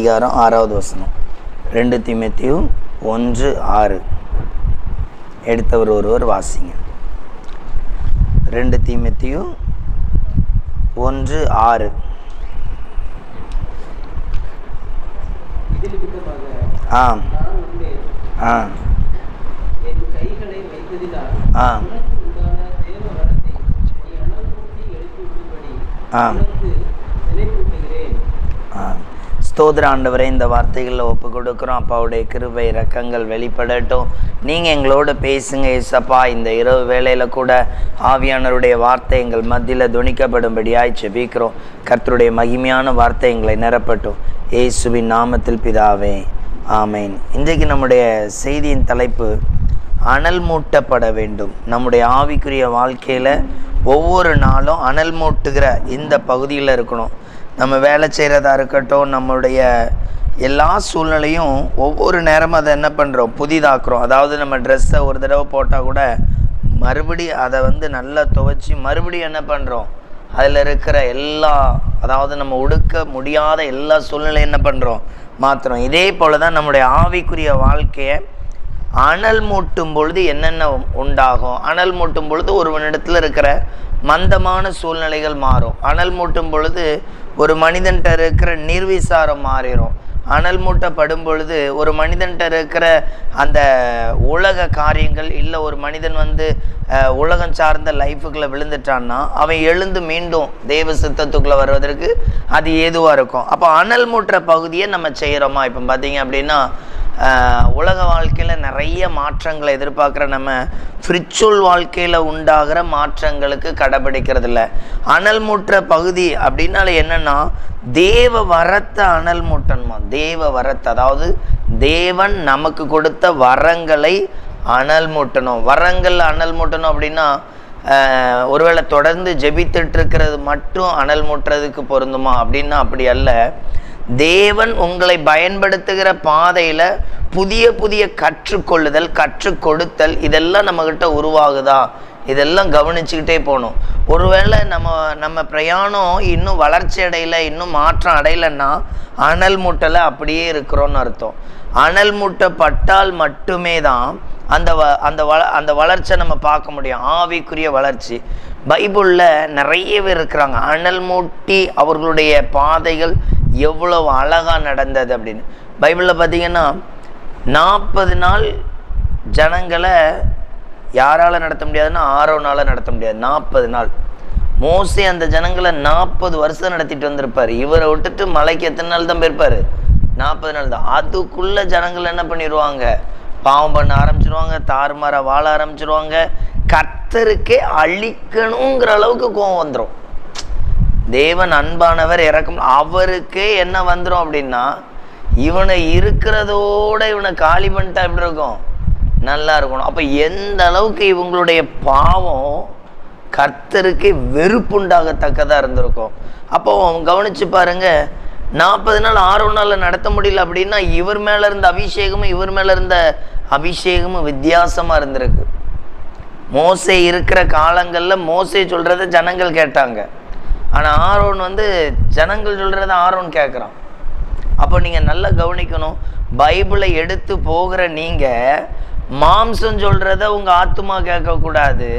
அதிகாரம் 6வது வசனம். 2 தீமோத்தேயு 1:6. எடுத்தவர் ஒருவர் வாசிங்க. 2 தீமோத்தேயு 1:6. ஆம் ஆ ஸ்தோத்திர ஆண்டவரே, இந்த வார்த்தைகளில் ஒப்பு கொடுக்குறோம். அப்பாவுடைய கிருபை இரக்கங்கள் வெளிப்படட்டும். நீங்கள் எங்களோட பேசுங்க ஏசப்பா. இந்த இரவு வேளையில் கூட ஆவியானவருடைய வார்த்தை எங்கள் மத்தியில் துணிக்கப்படும்படியாய் ஜெபிக்கிறோம். கர்த்தருடைய மகிமையான வார்த்தை எங்களை நிரப்பட்டும். இயேசுவின் நாமத்தில் பிதாவே, ஆமேன். இன்றைக்கு நம்முடைய செய்தியின் தலைப்பு அனல் மூட்டப்பட வேண்டும். நம்முடைய ஆவிக்குரிய வாழ்க்கையில் ஒவ்வொரு நாளும் அனல் மூட்டுகிற இந்த பகுதியில் இருக்கணும். நம்ம வேலை செய்கிறதா இருக்கட்டும், நம்மளுடைய எல்லா சூழ்நிலையும் ஒவ்வொரு நேரமும் அதை என்ன பண்ணுறோம், புதிதாக்குறோம். அதாவது நம்ம ட்ரெஸ்ஸை ஒரு தடவை போட்டால் கூட மறுபடியும் அதை நல்லா துவைச்சி மறுபடியும் என்ன பண்ணுறோம், அதில் இருக்கிற எல்லா, அதாவது நம்ம உடுக்க முடியாத எல்லா சூழ்நிலையும் என்ன பண்ணுறோம், மாற்றுறோம். இதே போல் தான் நம்முடைய ஆவிக்குரிய வாழ்க்கையை அனல் மூட்டும் பொழுது என்னென்ன உண்டாகும். அனல் மூட்டும் பொழுது ஒருவனிடத்தில் இருக்கிற மந்தமான சூழ்நிலைகள் மாறும். அனல் மூட்டும் பொழுது ஒரு மனிதன்கிட்ட இருக்கிற நிர்விசாரம் மாறிடும். அனல் மூட்டப்படும் பொழுது ஒரு மனிதன்கிட்ட இருக்கிற அந்த உலக காரியங்கள், இல்லை ஒரு மனிதன் உலகம் சார்ந்த லைஃபுக்குள்ளே விழுந்துட்டான்னா அவன் எழுந்து மீண்டும் தெய்வ சித்தத்துக்குள்ளே வருவதற்கு அது ஏதுவாக இருக்கும். அப்போ அனல் மூட்டுற பகுதியை நம்ம செய்கிறோமா? இப்போ பார்த்தீங்க அப்படின்னா உலக வாழ்க்கையில் நிறைய மாற்றங்களை எதிர்பார்க்குற நம்ம ஸ்பிரிச்சுவல் வாழ்க்கையில் உண்டாகிற மாற்றங்களுக்கு கடைபிடிக்கிறது இல்லை. அனல் மூட்டுற பகுதி அப்படின்னால என்னென்னா தேவ வரத்தை அனல் மூட்டணுமா. தேவ வரத்தை, அதாவது தேவன் நமக்கு கொடுத்த வரங்களை அனல் மூட்டணும். வரங்கள் அனல் மூட்டணும் அப்படின்னா ஒருவேளை தொடர்ந்து ஜெபித்துட்டு இருக்கிறது மட்டும் அனல் மூட்டுறதுக்கு பொருந்துமா அப்படின்னா அப்படி அல்ல. தேவன் உங்களை பயன்படுத்துகிற பாதையில் புதிய புதிய கற்றுக்கொள்ளுதல், கற்றுக் கொடுத்தல், இதெல்லாம் நம்மக்கிட்ட உருவாகுதா, இதெல்லாம் கவனிச்சுக்கிட்டே போகணும். ஒருவேளை நம்ம பிரயாணம் இன்னும் வளர்ச்சி அடையலை, இன்னும் மாற்றம் அடையலைன்னா அனல் மூட்டலை அப்படியே இருக்கிறோன்னு அர்த்தம். அனல் மூட்டப்பட்டால் மட்டுமே தான் அந்த வளர்ச்சியை நம்ம பார்க்க முடியும், ஆவிக்குரிய வளர்ச்சி. பைபிளில் நிறைய பேர் இருக்கிறாங்க, அனல் மூட்டி அவர்களுடைய பாதைகள் எவ்வளவு அழகாக நடந்தது அப்படின்னு. பைபிளில் பார்த்தீங்கன்னா 40 நாள் ஜனங்களை யாரால் நடத்த முடியாதுன்னா ஆரோனால் நடத்த முடியாது. 40 நாள் மோசே அந்த ஜனங்களை 40 வருஷம் நடத்திட்டு வந்திருப்பார். இவரை விட்டுட்டு மலைக்கு எத்தனை நாள் தான் போயிருப்பார்? 40 நாள் தான். அதுக்குள்ள ஜனங்கள் என்ன பண்ணிடுவாங்க, பாவம் பண்ண ஆரம்பிச்சிருவாங்க, தாறுமாற வாழ ஆரம்பிச்சிருவாங்க. கர்த்தருக்கே அழிக்கணுங்கிற அளவுக்கு கோவம் வந்துடும். தேவன் அன்பானவர், இறக்கும், அவருக்கே என்ன வந்துடும் அப்படின்னா இவனை இருக்கிறதோட இவனை காலி பண்ணிட்டா எப்படி இருக்கும், நல்லா இருக்கணும். அப்போ எந்த அளவுக்கு இவங்களுடைய பாவம் கர்த்தருக்கு வெறுப்புண்டாகத்தக்கதாக இருந்திருக்கும். அப்போ கவனிச்சு பாருங்க, 40 நாள் 6 நாளில் நடத்த முடியல அப்படின்னா இவர் மேலே இருந்த அபிஷேகமும் இவர் மேலே இருந்த அபிஷேகமும் வித்தியாசமாக இருந்திருக்கு. மோசே இருக்கிற காலங்களில் மோசே சொல்கிறத ஜனங்கள் கேட்டாங்க, ஆனால் ஆரோன் ஜனங்கள் சொல்கிறத ஆரோன் கேட்குறான். அப்போ நீங்கள் நல்லா கவனிக்கணும், பைபிளை எடுத்து போகிற நீங்கள் மாம்சம் சொல்கிறத உங்கள் ஆத்துமா கேட்கக்கூடாது,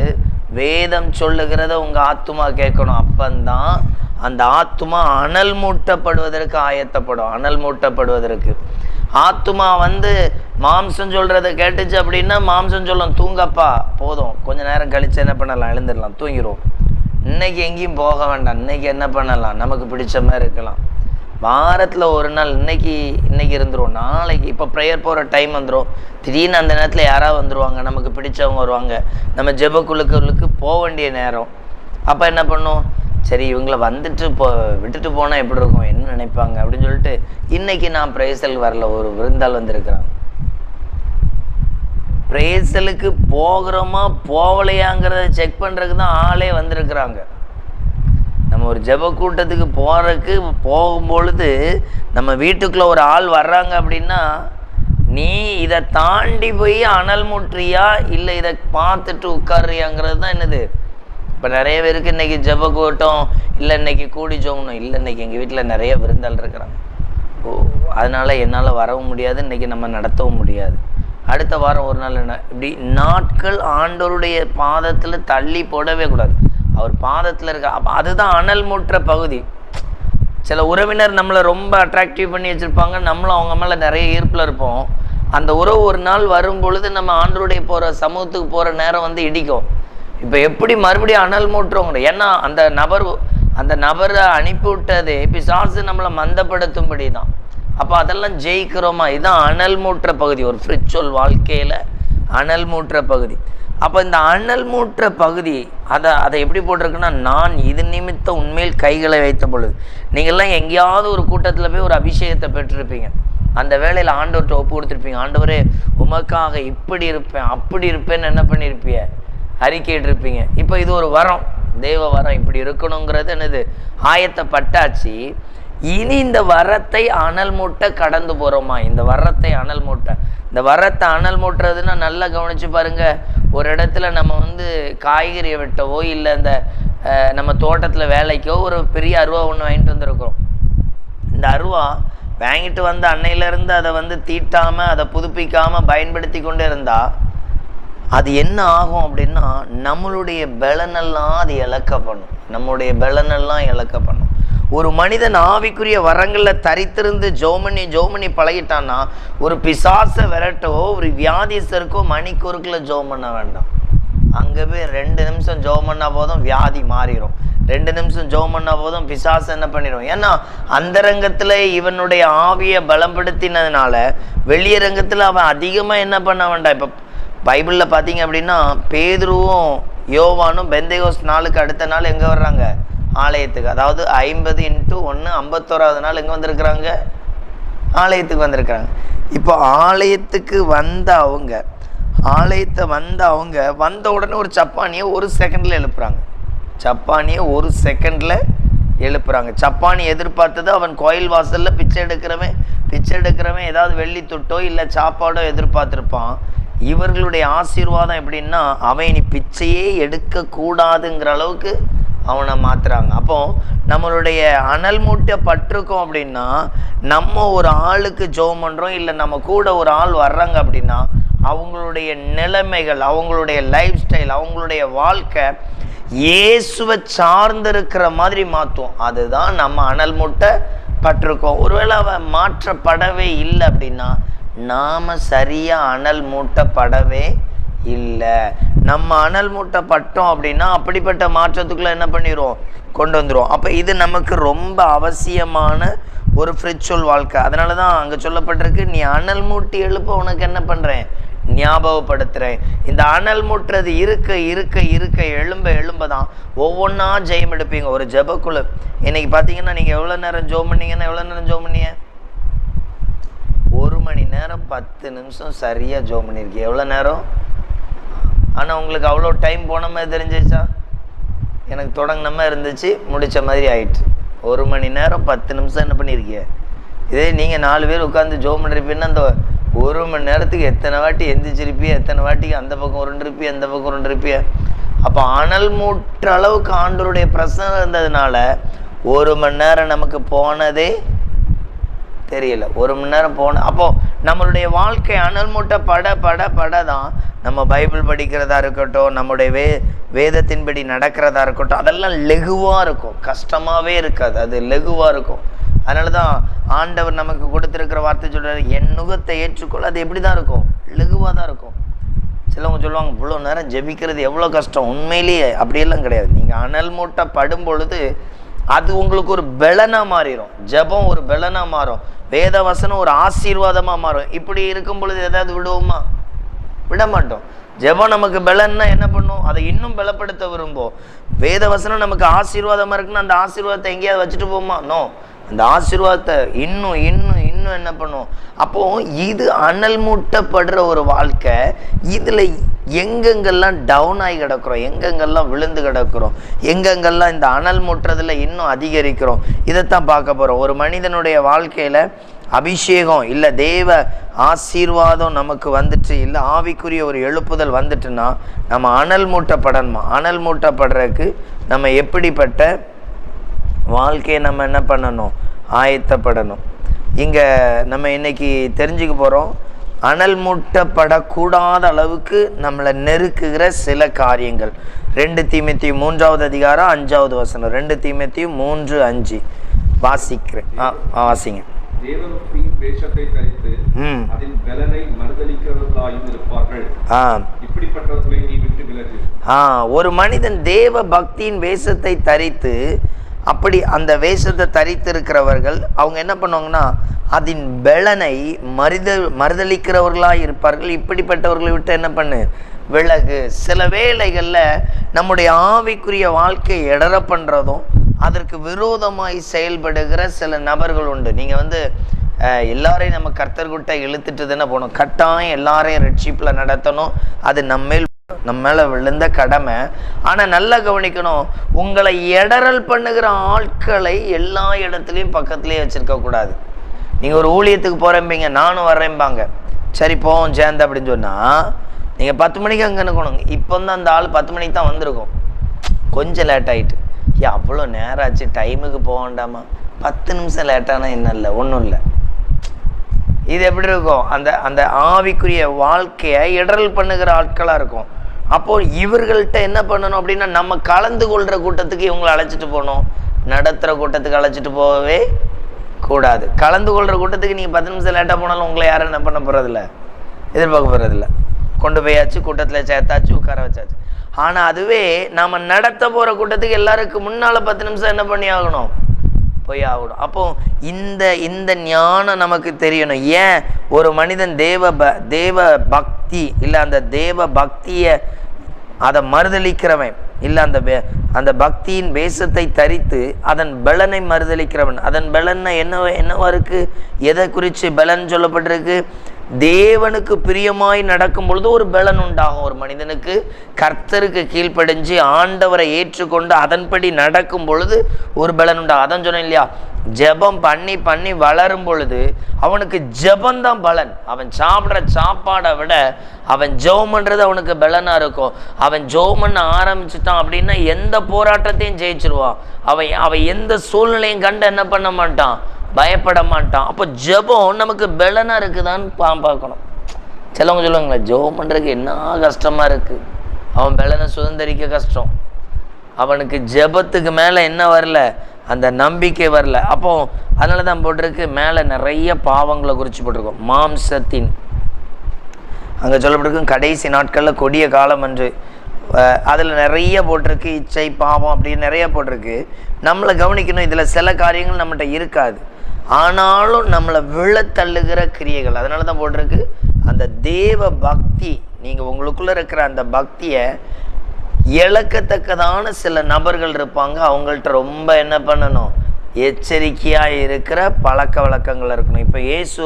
வேதம் சொல்லுகிறத உங்கள் ஆத்துமா கேட்கணும். அப்பந்தான் அந்த ஆத்துமா அனல் மூட்டப்படுவதற்கு ஆயத்தப்படும். அனல் மூட்டப்படுவதற்கு ஆத்துமா மாம்சம் சொல்கிறத கேட்டுச்சு அப்படின்னா மாம்சம் சொல்லும், தூங்கப்பா போதும், கொஞ்சம் நேரம் கழித்து என்ன பண்ணலாம், எழுந்துடலாம், தூங்கிடுவோம், இன்னைக்கு எங்கேயும் போக வேண்டாம், இன்னைக்கு என்ன பண்ணலாம், நமக்கு பிடிச்ச மாதிரி இருக்கலாம், வாரத்தில் ஒரு நாள் இன்னைக்கு இருந்துரும், நாளைக்கு இப்போ ப்ரேயர் போகிற டைம் வந்துடும், திடீர்னு அந்த நேரத்தில் யாராவது வந்துடுவாங்க, நமக்கு பிடிச்சவங்க வருவாங்க, நம்ம ஜெபக்குழுக்களுக்கு போக வேண்டிய நேரம். அப்போ என்ன பண்ணும், சரி இவங்கள விட்டுட்டு போனால் எப்படி இருக்கும், என்ன நினைப்பாங்க அப்படின்னு சொல்லிட்டு இன்னைக்கு நான் பிரேசல் வரல, ஒரு விருந்தாள் வந்திருக்கிறாங்க, பிரேசலுக்கு போகிறோமா போகலையாங்கிறத செக் பண்ணுறதுக்கு தான் ஆளே வந்திருக்கிறாங்க. நம்ம ஒரு ஜெப கூட்டத்துக்கு போகும்பொழுது நம்ம வீட்டுக்குள்ளே ஒரு ஆள் வர்றாங்க அப்படின்னா நீ இதை தாண்டி போய் அனல் மூட்டுறியா இல்லை இதை பார்த்துட்டு உட்காருறியாங்கிறது தான் என்னது. இப்போ நிறைய பேருக்கு இன்றைக்கி ஜெப கூட்டம் இல்லை, இன்றைக்கி கூடி ஜோங்கணும் இல்லை, இன்றைக்கி எங்கள் வீட்டில் நிறைய விருந்தாள் இருக்கிறாங்க, அதனால் என்னால் வரவும் முடியாது, இன்றைக்கி நம்ம நடத்தவும் முடியாது, அடுத்த வாரம் ஒரு நாள் என்ன, இப்படி நாட்கள் ஆண்டவருடைய பாதத்தில் தள்ளி போடவே கூடாது. அவர் பாதத்தில் இருக்க, அப்போ அதுதான் அனல் மூட்டுற பகுதி. சில உறவினர் நம்மளை ரொம்ப அட்ராக்டிவ் பண்ணி வச்சுருப்பாங்க, நம்மளும் அவங்க மேலே நிறைய ஈர்ப்பில் இருப்போம். அந்த உறவு ஒரு நாள் வரும் பொழுது நம்ம ஆண்டவருடைய போகிற சமூகத்துக்கு போகிற நேரம் வந்து இடிக்கும். இப்போ எப்படி மறுபடியும் அனல் மூட்டுறவங்க, ஏன்னா அந்த நபரை அனுப்பிவிட்டதே பிசாசு நம்மளை மந்தப்படுத்தும்படி தான். அப்போ அதெல்லாம் ஜெயிக்கிறோமா? இதுதான் அனல் மூட்டுற பகுதி, ஒரு ஸ்பிரிச்சுவல் வாழ்க்கையில் அனல் மூட்டுற பகுதி. அப்போ இந்த அனல் மூட்டுற பகுதி அதை எப்படி போட்டிருக்குன்னா, நான் இது நிமித்தம் உண்மையில் கைகளை வைத்த பொழுது. நீங்கள்லாம் எங்கேயாவது ஒரு கூட்டத்தில் போய் ஒரு அபிஷேகத்தை பெற்றிருப்பீங்க, அந்த வேளையில் ஆண்டவர்கிட்ட ஒப்பு கொடுத்துருப்பீங்க, ஆண்டவரே உமக்காக இப்படி இருப்பேன் அப்படி இருப்பேன்னு என்ன பண்ணியிருப்பீங்க, அறிக்கையிட்டிருப்பீங்க. இப்போ இது ஒரு வரம், தேவ வரம், இப்படி இருக்கணுங்கிறது என்னது, ஆயத்தப்பட்டாச்சு. இனி இந்த வரத்தை அனல் மூட்டை கடந்து போகிறோமா? இந்த வரத்தை அனல் மூட்டை, இந்த வரத்தை அனல் மூட்டுறதுன்னா நல்லா கவனித்து பாருங்கள். ஒரு இடத்துல நம்ம வந்து காய்கறியை வெட்டவோ இல்லை இந்த நம்ம தோட்டத்தில் வேலைக்கோ ஒரு பெரிய அருவா ஒன்று வாங்கிட்டு வந்துருக்குறோம். இந்த அருவா வாங்கிட்டு வந்த அன்னையிலேருந்து அதை வந்து தீட்டாமல் அதை புதுப்பிக்காமல் பயன்படுத்தி கொண்டே இருந்தால் அது என்ன ஆகும் அப்படின்னா, நம்மளுடைய பலனெல்லாம் அது இழக்க பண்ணும், நம்மளுடைய பலனெல்லாம் இழக்க பண்ணும். ஒரு மனிதன் ஆவிக்குரிய வரங்களில் தரித்திருந்து ஜோமனி பழகிட்டான்னா, ஒரு பிசாசை விரட்டவோ ஒரு வியாதிஸ்தருக்கோ மணிக்கூறுக்குள்ள ஜோம் பண்ண வேண்டாம். அங்கே போய் 2 நிமிஷம் ஜோம் பண்ணால் போதும் வியாதி மாறிடும், 2 நிமிஷம் ஜோம் பண்ணால் போதும் பிசாசு என்ன பண்ணிடும். ஏன்னா அந்தரங்கத்தில் இவனுடைய ஆவியை பலப்படுத்தினதுனால வெளியரங்கத்தில் அவன் அதிகமாக என்ன பண்ண வேண்டாம். இப்போ பைபிளில் பார்த்தீங்க அப்படின்னா, பேதுருவும் யோவானும் பெந்தேகோஸ் நாளுக்கு அடுத்த நாள் எங்கே வர்றாங்க, ஆலயத்துக்கு. அதாவது 50x1 51வது நாள் எங்கே வந்திருக்கிறாங்க, ஆலயத்துக்கு வந்திருக்கிறாங்க. இப்போ ஆலயத்துக்கு வந்த அவங்க வந்த உடனே ஒரு சப்பானியை 1 செகண்டில் எழுப்புறாங்க. சப்பானி எதிர்பார்த்தது அவன் கோயில் வாசலில் பிச்சை எடுக்கிறவன் ஏதாவது வெள்ளி தொட்டோ இல்லை சாப்பாடோ எதிர்பார்த்துருப்பான். இவர்களுடைய ஆசீர்வாதம் எப்படின்னா, அவன் இனி பிச்சையே எடுக்கக்கூடாதுங்கிற அளவுக்கு அவனை மாற்றுறாங்க. அப்போ நம்மளுடைய அனல் மூட்டை பட்டிருக்கோம் அப்படின்னா, நம்ம ஒரு ஆளுக்கு ஜெபம் பண்ணுறோம், இல்லை நம்ம கூட ஒரு ஆள் வர்றாங்க அப்படின்னா, அவங்களுடைய நிலைமைகள், அவங்களுடைய லைஃப் ஸ்டைல், அவங்களுடைய வாழ்க்கை இயேசுவை சார்ந்திருக்கிற மாதிரி மாற்றுவோம். அதுதான் நம்ம அனல் மூட்டை பட்டிருக்கோம். ஒருவேளை அவன் மாற்றப்படவே இல்லை அப்படின்னா, நாம் சரியாக அனல் மூட்டப்படவே இல்லை. நம்ம அனல் மூட்டப்பட்டோம் அப்படின்னா அப்படிப்பட்ட மாற்றத்துக்குள்ளே என்ன பண்ணிடுவோம், கொண்டு வந்துடுவோம். அப்போ இது நமக்கு ரொம்ப அவசியமான ஒரு ஸ்பிரிச்சுவல் வாழ்க்கை. அதனால தான் அங்கே சொல்லப்பட்டிருக்கு, நீ அனல் மூட்டி எழுப்ப உனக்கு என்ன பண்ணுறேன், ஞாபகப்படுத்துகிறேன். இந்த அனல் மூட்டுறது இருக்க எழும்ப தான் ஒவ்வொன்றா ஜெயம் எடுப்பீங்க. ஒரு ஜெபக்குழு இன்னைக்கு பார்த்தீங்கன்னா, நீங்கள் எவ்வளோ நேரம் ஜெபம் பண்ணீங்கன்னா, எவ்வளோ நேரம் ஜெபம் பண்ணீங்க, 1 மணி நேரம் 10 நிமிஷம் சரியாக ஜெபம் பண்ணியிருக்கீங்க. எவ்வளோ நேரம்? ஆனால் உங்களுக்கு அவ்வளோ டைம் போன மாதிரி தெரிஞ்சிச்சா? எனக்கு தொடங்கின மாதிரி இருந்துச்சு, முடித்த மாதிரி ஆயிடுச்சு. 1 மணி நேரம் 10 நிமிஷம் என்ன பண்ணியிருக்கீங்க. இதே நீங்கள் 4 பேர் உட்காந்து ஜெபம் பண்ணிருப்பீங்கன்னா, அந்த 1 மணி நேரத்துக்கு எத்தனை வாட்டி எந்திரிச்சிருப்பிய, எத்தனை வாட்டிக்கு அந்த பக்கம் உருண்டிருப்பிய, அந்த பக்கம் உருண்டிருப்பிய. அப்போ அனல் மூட்டுற அளவுக்கு ஆண்டவருடைய பிரசன்னம் இருந்ததுனால 1 மணி நேரம் நமக்கு போனதே தெரியல. 1 மணி நேரம் போன. அப்போது நம்மளுடைய வாழ்க்கை அனல் மூட்டை பட தான் நம்ம பைபிள் படிக்கிறதா இருக்கட்டும், நம்முடைய வேதத்தின்படி நடக்கிறதா இருக்கட்டும், அதெல்லாம் லெகுவாக இருக்கும், கஷ்டமாகவே இருக்காது, அது லெகுவாக இருக்கும். அதனால தான் ஆண்டவர் நமக்கு கொடுத்துருக்கிற வார்த்தை சொல்கிறார், என் நுகத்தை ஏற்றுக்கொள்ள. அது எப்படி தான் இருக்கும், லெகுவாக தான் இருக்கும். சிலவங்க சொல்லுவாங்க, இவ்வளோ நேரம் ஜெபிக்கிறது எவ்வளோ கஷ்டம். உண்மையிலேயே அப்படியெல்லாம் கிடையாது. நீங்கள் அனல் மூட்டை படும் பொழுது அது உங்களுக்கு ஒரு பலனாக மாறிடும். ஜெபம் ஒரு பலனாக மாறும், வேத வசனம் ஒரு ஆசீர்வாதமாக மாறும். இப்படி இருக்கும் பொழுது ஏதாவது விடுவோமா? விட மாட்டோம். ஜெபம் நமக்கு பலன்னா என்ன பண்ணும், அதை இன்னும் பலப்படுத்த விரும்பும். வேத வசனம் நமக்கு ஆசீர்வாதமாக இருக்குன்னா அந்த ஆசீர்வாதத்தை எங்கேயாவது வச்சுட்டு போமா? நோ, அந்த ஆசீர்வாதத்தை இன்னும் என்ன பண்ணும். அப்போ இது அனல் மூட்டப்படுற ஒரு வாழ்க்கை. இதில் எங்கெங்கெல்லாம் டவுன் ஆகி கிடக்கிறோம், எங்கெங்கெல்லாம் விழுந்து கிடக்கிறோம், எங்கெங்கெல்லாம் இந்த அனல் மூட்டுறதுல இன்னும் அதிகரிக்கிறோம், இதைத்தான் பார்க்க போகிறோம். ஒரு மனிதனுடைய வாழ்க்கையில் அபிஷேகம் இல்லை, தேவ ஆசீர்வாதம் நமக்கு வந்துட்டு, இல்லை ஆவிக்குரிய ஒரு எழுப்புதல் வந்துட்டுன்னா நம்ம அனல் மூட்டப்படணுமா? அனல் மூட்டப்படுறதுக்கு நம்ம எப்படிப்பட்ட வாழ்க்கையை நம்ம என்ன பண்ணணும், ஆயத்தப்படணும். இங்கே நம்ம இன்னைக்கு தெரிஞ்சுக்க போகிறோம். அனல் மூட்டப்படக்கூடாத அளவுக்கு நம்மளை நெருக்குகிற சில காரியங்கள். 2 தீமோத்தேயு 3வது அதிகாரம் 5வது வசனம். 2 தீமோத்தேயு 3:5 வாசிக்கிறேன். வாசிங்க. தேவபக்தியின் வேஷத்தை தரித்து அதின் பலனை மறுதலிக்கிறவர்களாயும் இருப்பார்கள். இப்படிப்பட்டவர்களை நீ விட்டு விலகு. ஒரு மனிதன் தேவ பக்தியின் வேஷத்தை தரித்து, அப்படி அந்த வேஷத்தை தரித்திருக்கிறவர்கள் அவங்க என்ன பண்ணுவாங்கன்னா அதன் பலனை மறுதலிக்கிறவர்களாக இருப்பார்கள். இப்படிப்பட்டவர்களை விட்டு என்ன பண்ணு, விலகு. சில வேளைகளில் நம்முடைய ஆவிக்குரிய வாழ்க்கையை இடர பண்ணுறதும் அதற்கு விரோதமாய் செயல்படுகிற சில நபர்கள் உண்டு. நீங்கள் எல்லாரையும் நம்ம கர்த்தர்கிட்ட இழுத்துட்டு தானே போகணும். கட்டாயம் எல்லாரையும் ரெட்ஷிப்பில் நடத்தணும். அது நம்ம மேலே விழுந்த கடமை. ஆனால் நல்லா கவனிக்கணும், உங்களை இடரல் பண்ணுகிற ஆட்களை எல்லா இடத்துலையும் பக்கத்துலேயே வச்சுருக்க கூடாது. நீங்கள் ஒரு ஊழியத்துக்கு போகிறேன்பீங்க, நானும் வர்றேன்பாங்க, சரி போவோம் சேர்ந்து அப்படின்னு சொன்னால் நீங்கள் 10 மணிக்கு அங்கே இருக்கணும். இப்போ தான் அந்த ஆள் 10 மணிக்கு தான் வந்திருக்கும், கொஞ்சம் லேட் ஆகிட்டு. அவ்வளோ நேரம் ஆச்சு, டைமுக்கு போக வேண்டாமா? 10 நிமிஷம் லேட்டானா என்ன இல்லை, ஒன்றும் இல்லை. இது எப்படி இருக்கும்? அந்த அந்த ஆவிக்குரிய வாழ்க்கையை இடரல் பண்ணுகிற ஆட்களாக இருக்கும். அப்போது இவர்கள்ட்ட என்ன பண்ணணும் அப்படின்னா, நம்ம கலந்து கொள்கிற கூட்டத்துக்கு இவங்களை அழைச்சிட்டு போகணும், நடத்துகிற கூட்டத்துக்கு அழைச்சிட்டு போகவே கூடாது. கலந்து கொள்கிற கூட்டத்துக்கு நீங்கள் 10 நிமிஷம் லேட்டாக போனாலும் உங்களை யாரும் என்ன பண்ண போகிறதில்ல, எதிர்பார்க்க போகிறதில்ல. கொண்டு போயாச்சு, கூட்டத்தில் சேர்த்தாச்சு, உட்கார வச்சாச்சு. ஆனால் அதுவே நாம் நடத்த போகிற கூட்டத்துக்கு எல்லாருக்கும் முன்னால் 10 நிமிஷம் என்ன பண்ணி ஆகணும், போய் ஆகணும். அப்போ இந்த ஞானம் நமக்கு தெரியணும். ஏன் ஒரு மனிதன் தேவ பக்தி இல்லை, அந்த தேவ பக்தியை அதை மறுதலிக்கிறவன் இல்லை, அந்த பக்தியின் வேஷத்தை தரித்து அதன் பலனை மறுதலிக்கிறவன். அதன் பலன் என்னவா இருக்கு? எதை குறித்து பலன் சொல்லப்பட்டிருக்கு? தேவனுக்கு பிரியமாய் நடக்கும் பொழுது ஒரு பலன் உண்டாகும். ஒரு மனிதனுக்கு கர்த்தருக்கு கீழ்ப்படிஞ்சு ஆண்டவரை ஏற்றுக்கொண்டு அதன்படி நடக்கும் பொழுது ஒரு பலன் உண்டாகும். அதான் சொன்னேன் இல்லையா, ஜெபம் பண்ணி பண்ணி வளரும் பொழுது அவனுக்கு ஜெபந்தான் பலன். அவன் சாப்பிட்ற சாப்பாடை விட அவன் ஜெபம் பண்ணுறது அவனுக்கு பலனாக இருக்கும். அவன் ஜெபம் பண்ண ஆரம்பிச்சுட்டான் அப்படின்னா எந்த போராட்டத்தையும் ஜெயிச்சிருவான். அவன் எந்த சூழ்நிலையும் கண்டு என்ன பண்ண மாட்டான், பயப்பட மாட்டான். அப்போ ஜெபம் நமக்கு பலனாக இருக்குதான்னு பார்க்கணும். சிலவங்க சொல்லுவாங்களே, ஜெபம் பண்ணுறதுக்கு என்ன கஷ்டமாக இருக்குது, அவன் பலனை சுதந்திரிக்க கஷ்டம், அவனுக்கு ஜெபத்துக்கு மேலே என்ன வரல, அந்த நம்பிக்கை வரல. அப்போ அதனால தான் போட்டிருக்கு, மேலே நிறைய பாவங்களை குறித்து போட்டிருக்கோம். மாம்சத்தின் அங்கே சொல்லப்பட்டிருக்கும் கடைசி நாட்களில் கொடிய காலம் என்று. அதில் நிறைய போட்டிருக்கு, இச்சை பாவம் அப்படின்னு நிறைய போட்டிருக்கு. நம்மளை கவனிக்கணும், இதில் சில காரியங்கள் நம்மகிட்ட இருக்காது, ஆனாலும் நம்மளை விழத்தள்ளுகிற கிரியைகள். அதனால தான் போட்டிருக்கு அந்த தேவ பக்தி. நீங்கள் உங்களுக்குள்ளே இருக்கிற அந்த பக்தியை இழக்கத்தக்கதான சில நபர்கள் இருப்பாங்க. அவங்கள்ட்ட ரொம்ப என்ன பண்ணணும், எச்சரிக்கையாக இருக்கிற பழக்க வழக்கங்கள் இருக்கணும். இப்போ இயேசு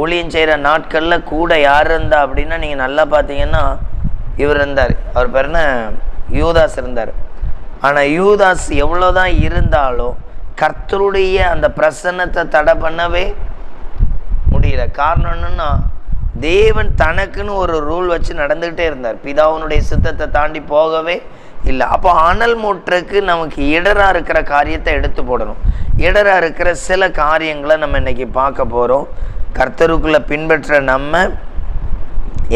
ஊழியம் செய்கிற நாட்களில் கூட யார் இருந்தா அப்படின்னா, நீங்கள் நல்லா பார்த்தீங்கன்னா இவர் இருந்தார், அவர் பேர் என்ன, யூதாஸ் இருந்தார். ஆனால் யூதாஸ் எவ்வளோதான் இருந்தாலும் கர்த்தருடைய அந்த பிரசன்னத்தை தடை பண்ணவே முடியல. காரணம் என்னன்னா, தேவன் தனக்குன்னு ஒரு ரூல் வச்சு நடந்துக்கிட்டே இருந்தார். பிதாவினுடைய சித்தத்தை தாண்டி போகவே இல்லை. அப்போ அனல் மூட்டுக்கு நமக்கு இடராக இருக்கிற காரியத்தை எடுத்து போடணும். இடராக இருக்கிற சில காரியங்களை நம்ம இன்னைக்கு பார்க்க போகிறோம். கர்த்தருக்குள்ளே பின்பற்ற நம்ம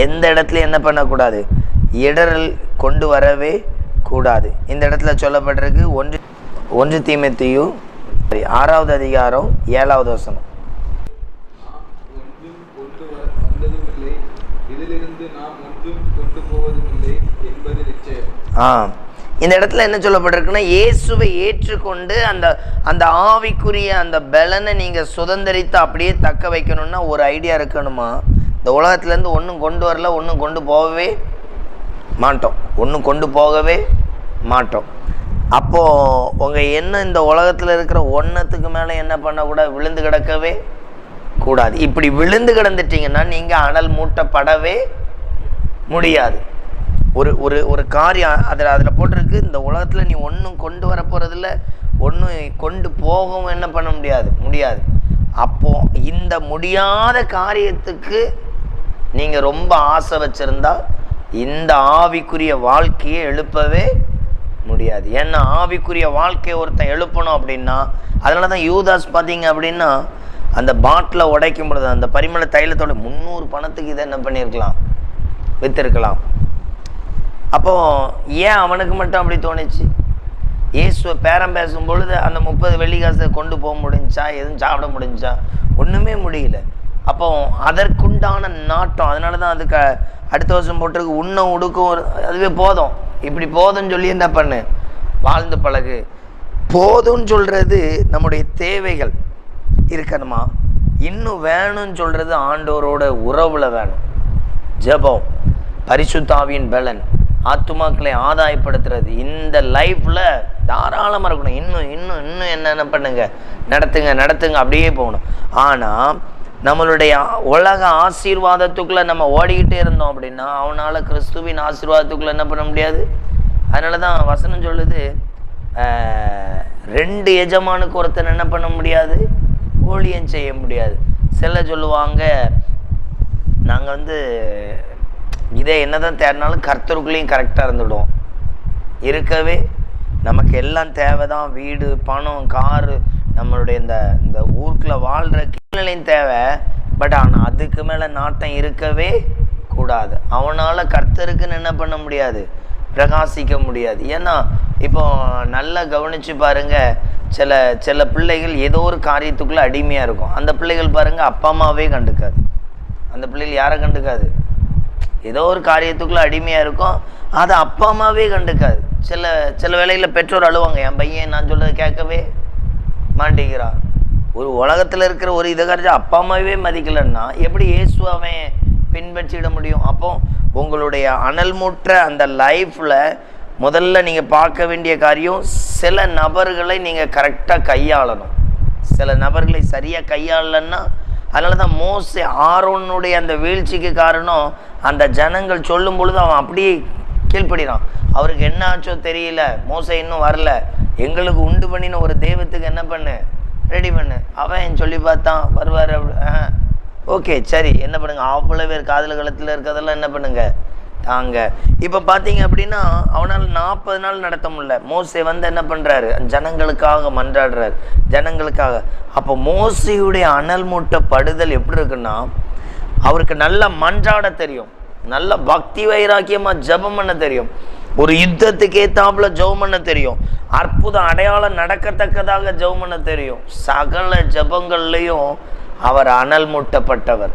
எந்த இடத்துலையும் என்ன பண்ணக்கூடாது, இடரல் கொண்டு வரவே கூடாது. இந்த இடத்துல சொல்லப்பட்டிருக்கு 1 தீமோத்தேயு 6வது அதிகாரம் 7வது வசனம். இந்த இடத்துல என்ன சொல்லப்பட்டிருக்குன்னா, இயேசுவை ஏற்றுக்கொண்டு அந்த ஆவிக்குரிய அந்த பலனை நீங்கள் சுதந்திரித்து அப்படியே தக்க வைக்கணும்னா ஒரு ஐடியா இருக்கணுமா, இந்த உலகத்துலேருந்து ஒன்றும் கொண்டு வரல, ஒன்றும் கொண்டு போகவே மாட்டோம். அப்போது உங்கள் எண்ணம் இந்த உலகத்தில் இருக்கிற ஒன்றத்துக்கு மேலே என்ன பண்ணக்கூடாது, விழுந்து கிடக்கவே கூடாது. இப்படி விழுந்து கிடந்துட்டீங்கன்னா நீங்கள் அனல் மூட்டப்படவே முடியாது. ஒரு காரியம் அதில் போட்டிருக்கு, இந்த உலகத்தில் நீ ஒன்றும் கொண்டு வர போகிறதில்ல, ஒன்றும் கொண்டு போகவும் என்ன பண்ண முடியாது. அப்போது இந்த முடியாத காரியத்துக்கு நீங்கள் ரொம்ப ஆசை வச்சுருந்தா இந்த ஆவிக்குரிய வாழ்க்கையை எழுப்பவே முடியாது. ஏன்னா ஆவிக்குரிய வாழ்க்கையை ஒருத்தன் எழுப்பணும் அப்படின்னா, அதனால தான் யூதாஸ் பார்த்தீங்க அப்படின்னா அந்த பாட்டிலை உடைக்கும் பொழுது அந்த பரிமள தைலத்தோட 300 பணத்துக்கு இதை என்ன பண்ணியிருக்கலாம், வித்திருக்கலாம். அப்போ ஏன் அவனுக்கு மட்டும் அப்படி தோணுச்சு? இயேசுவை பேரம் பேசும் பொழுது அந்த 30 வெள்ளிக்காசை கொண்டு போக முடிஞ்சா, எதுவும் சாப்பிட முடிஞ்சா? ஒன்றுமே முடியல. அப்போ அதற்குண்டான நாட்டம். அதனால தான் அதுக்கு அடுத்த வருஷம் போட்டிருக்கு, உண்ணும் உடுக்கும் அதுவே போதும், இப்படி போதும்னு சொல்லி என்ன பண்ணு, வாழ்ந்து பழகு. போதும்னு சொல்கிறது நம்முடைய தேவைகள் இருக்கணுமா, இன்னும் வேணும்னு சொல்கிறது ஆண்டவரோட உறவுல வேணும். ஜெபம், பரிசுத்தாவியின் பலன், ஆத்துமாக்களை ஆதாயப்படுத்துறது, இந்த லைஃப்பில் தாராளமாக இருக்கணும். இன்னும் இன்னும் இன்னும் என்னென்ன பண்ணுங்க, நடத்துங்க அப்படியே போகணும். ஆனால் நம்மளுடைய உலக ஆசீர்வாதத்துக்குள்ளே நம்ம ஓடிக்கிட்டே இருந்தோம் அப்படின்னா அவனால் கிறிஸ்துவின் ஆசீர்வாதத்துக்குள்ளே என்ன பண்ண முடியாது. அதனால தான் வசனம் சொல்லுது, 2 எஜமானுக்கு ஒருத்தன் என்ன பண்ண முடியாது, ஊழியம் செய்ய முடியாது. சில சொல்லுவாங்க, நாங்கள் இதே என்னதான் தேடினாலும் கர்த்தருக்குள்ளேயும் கரெக்டாக இருந்துவிடுவோம். இருக்கவே நமக்கு எல்லாம் தேவை தான், வீடு, பணம், காரு, நம்மளுடைய இந்த ஊருக்குள்ள வாழ்கிற கீழ்நிலையும் தேவை. பட் ஆனால் அதுக்கு மேலே நாட்டம் இருக்கவே கூடாது. அவனால் கர்த்தருக்குன்னு என்ன பண்ண முடியாது, பிரகாசிக்க முடியாது. ஏன்னா இப்போ நல்லா கவனித்து பாருங்கள், சில பிள்ளைகள் ஏதோ ஒரு காரியத்துக்குள்ளே அடிமையாக இருக்கும். அந்த பிள்ளைகள் பாருங்கள் அப்பா அம்மாவே கண்டுக்காது. அந்த பிள்ளைகள் யாரை கண்டுக்காது, ஏதோ ஒரு காரியத்துக்குள்ளே அடிமையாக இருக்கும், அதை அப்பா அம்மாவே கண்டுக்காது. சில வேளையில் பெற்றோர் அழுவாங்க, என் பையன் நான் சொல்கிறத கேட்கவே மாட்டேங்கிறான். ஒரு உலகத்தில் இருக்கிற ஒரு இதை கரைச்சி அப்பா அம்மாவே மதிக்கலைன்னா எப்படி இயேசுவை பின்பற்றிட முடியும்? அப்போ உங்களுடைய அனல் மூற்ற அந்த லைஃப்பில் முதல்ல நீங்கள் பார்க்க வேண்டிய காரியம், சில நபர்களை நீங்கள் கரெக்டாக கையாளணும். சில நபர்களை சரியாக கையாளலைன்னா, அதனால தான் மோசே ஆரோனுடைய அந்த வீழ்ச்சிக்கு காரணம், அந்த ஜனங்கள் சொல்லும் பொழுது அவன் அப்படியே கீழ்ப்படுறான். அவருக்கு என்ன ஆச்சோ தெரியல, மோசே இன்னும் வரல, எங்களுக்கு உண்டு பண்ணின ஒரு தெய்வத்துக்கு என்ன பண்ணு, ரெடி பண்ணு. அவன் சொல்லி பார்த்தான், வருவார். ஓகே சரி, என்ன பண்ணுங்க, அவ்வளோ பேர் காதல் களத்தில் இருக்கிறதெல்லாம் என்ன பண்ணுங்க தாங்க. இப்போ பார்த்தீங்க அப்படின்னா அவனால் 40 நாள் நடத்த முடியல. மோசே என்ன பண்ணுறாரு, ஜனங்களுக்காக மன்றாடுறாரு, ஜனங்களுக்காக. அப்போ மோசையுடைய அனல் மூட்டப்படுதல் எப்படி இருக்குன்னா, அவருக்கு நல்ல மன்றாட தெரியும், நல்ல பக்தி வைராக்கியமாக ஜெபம் பண்ண தெரியும், ஒரு யுத்தத்துக்கு ஏத்தாப்புல ஜெபம் பண்ண தெரியும், அற்புதம் அடையாளம் நடக்கத்தக்கதாக ஜெபம் பண்ண தெரியும். சகல ஜெபங்கள்லையும் அவர் அனல் மூட்டப்பட்டவர்.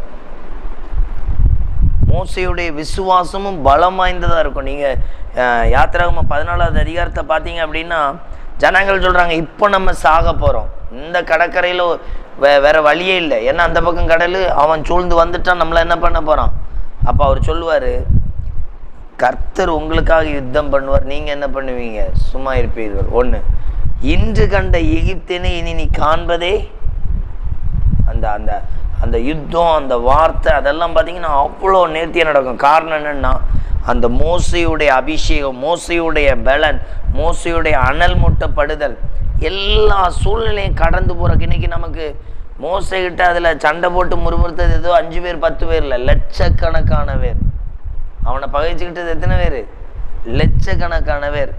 மோசையுடைய விசுவாசமும் பலம் வாய்ந்ததாக இருக்கும். நீங்கள் யாத்திராகமம் 14வது அதிகாரத்தை பார்த்தீங்க அப்படின்னா, ஜனங்கள் சொல்கிறாங்க, இப்போ நம்ம சாக போகிறோம், இந்த கடற்கரையில் வேற வழியே இல்லை, ஏன்னா அந்த பக்கம் கடல், அவன் சூழ்ந்து வந்துட்டான், நம்மளை என்ன பண்ண போகிறான். அப்போ அவர் சொல்லுவார், கர்த்தர் உங்களுக்காக யுத்தம் பண்ணுவார், நீங்கள் என்ன பண்ணுவீங்க, சும்மா இருப்பீர்கள். 1, இன்று கண்ட எகிப்தினை இனி நீ காண்பதே. அந்த அந்த அந்த யுத்தம், அந்த வார்த்தை, அதெல்லாம் பார்த்தீங்கன்னா அவ்வளோ நேர்த்தியாக நடக்கும். காரணம் என்னென்னா, அந்த மோசையுடைய அபிஷேகம், மோசையுடைய பலன், மோசையுடைய அனல் மூட்டப்படுதல், எல்லா சூழ்நிலையும் கடந்து போகிறக்கு. இன்றைக்கி நமக்கு மோசைகிட்ட அதில் சண்டை போட்டு முறுமுறுத்தது ஏதோ 5 பேர் 10 பேர் இல்லை, லட்சக்கணக்கான பேர். அவனை பகைச்சிக்கிட்டது எத்தனை பேர், லட்சக்கணக்கான பேர்.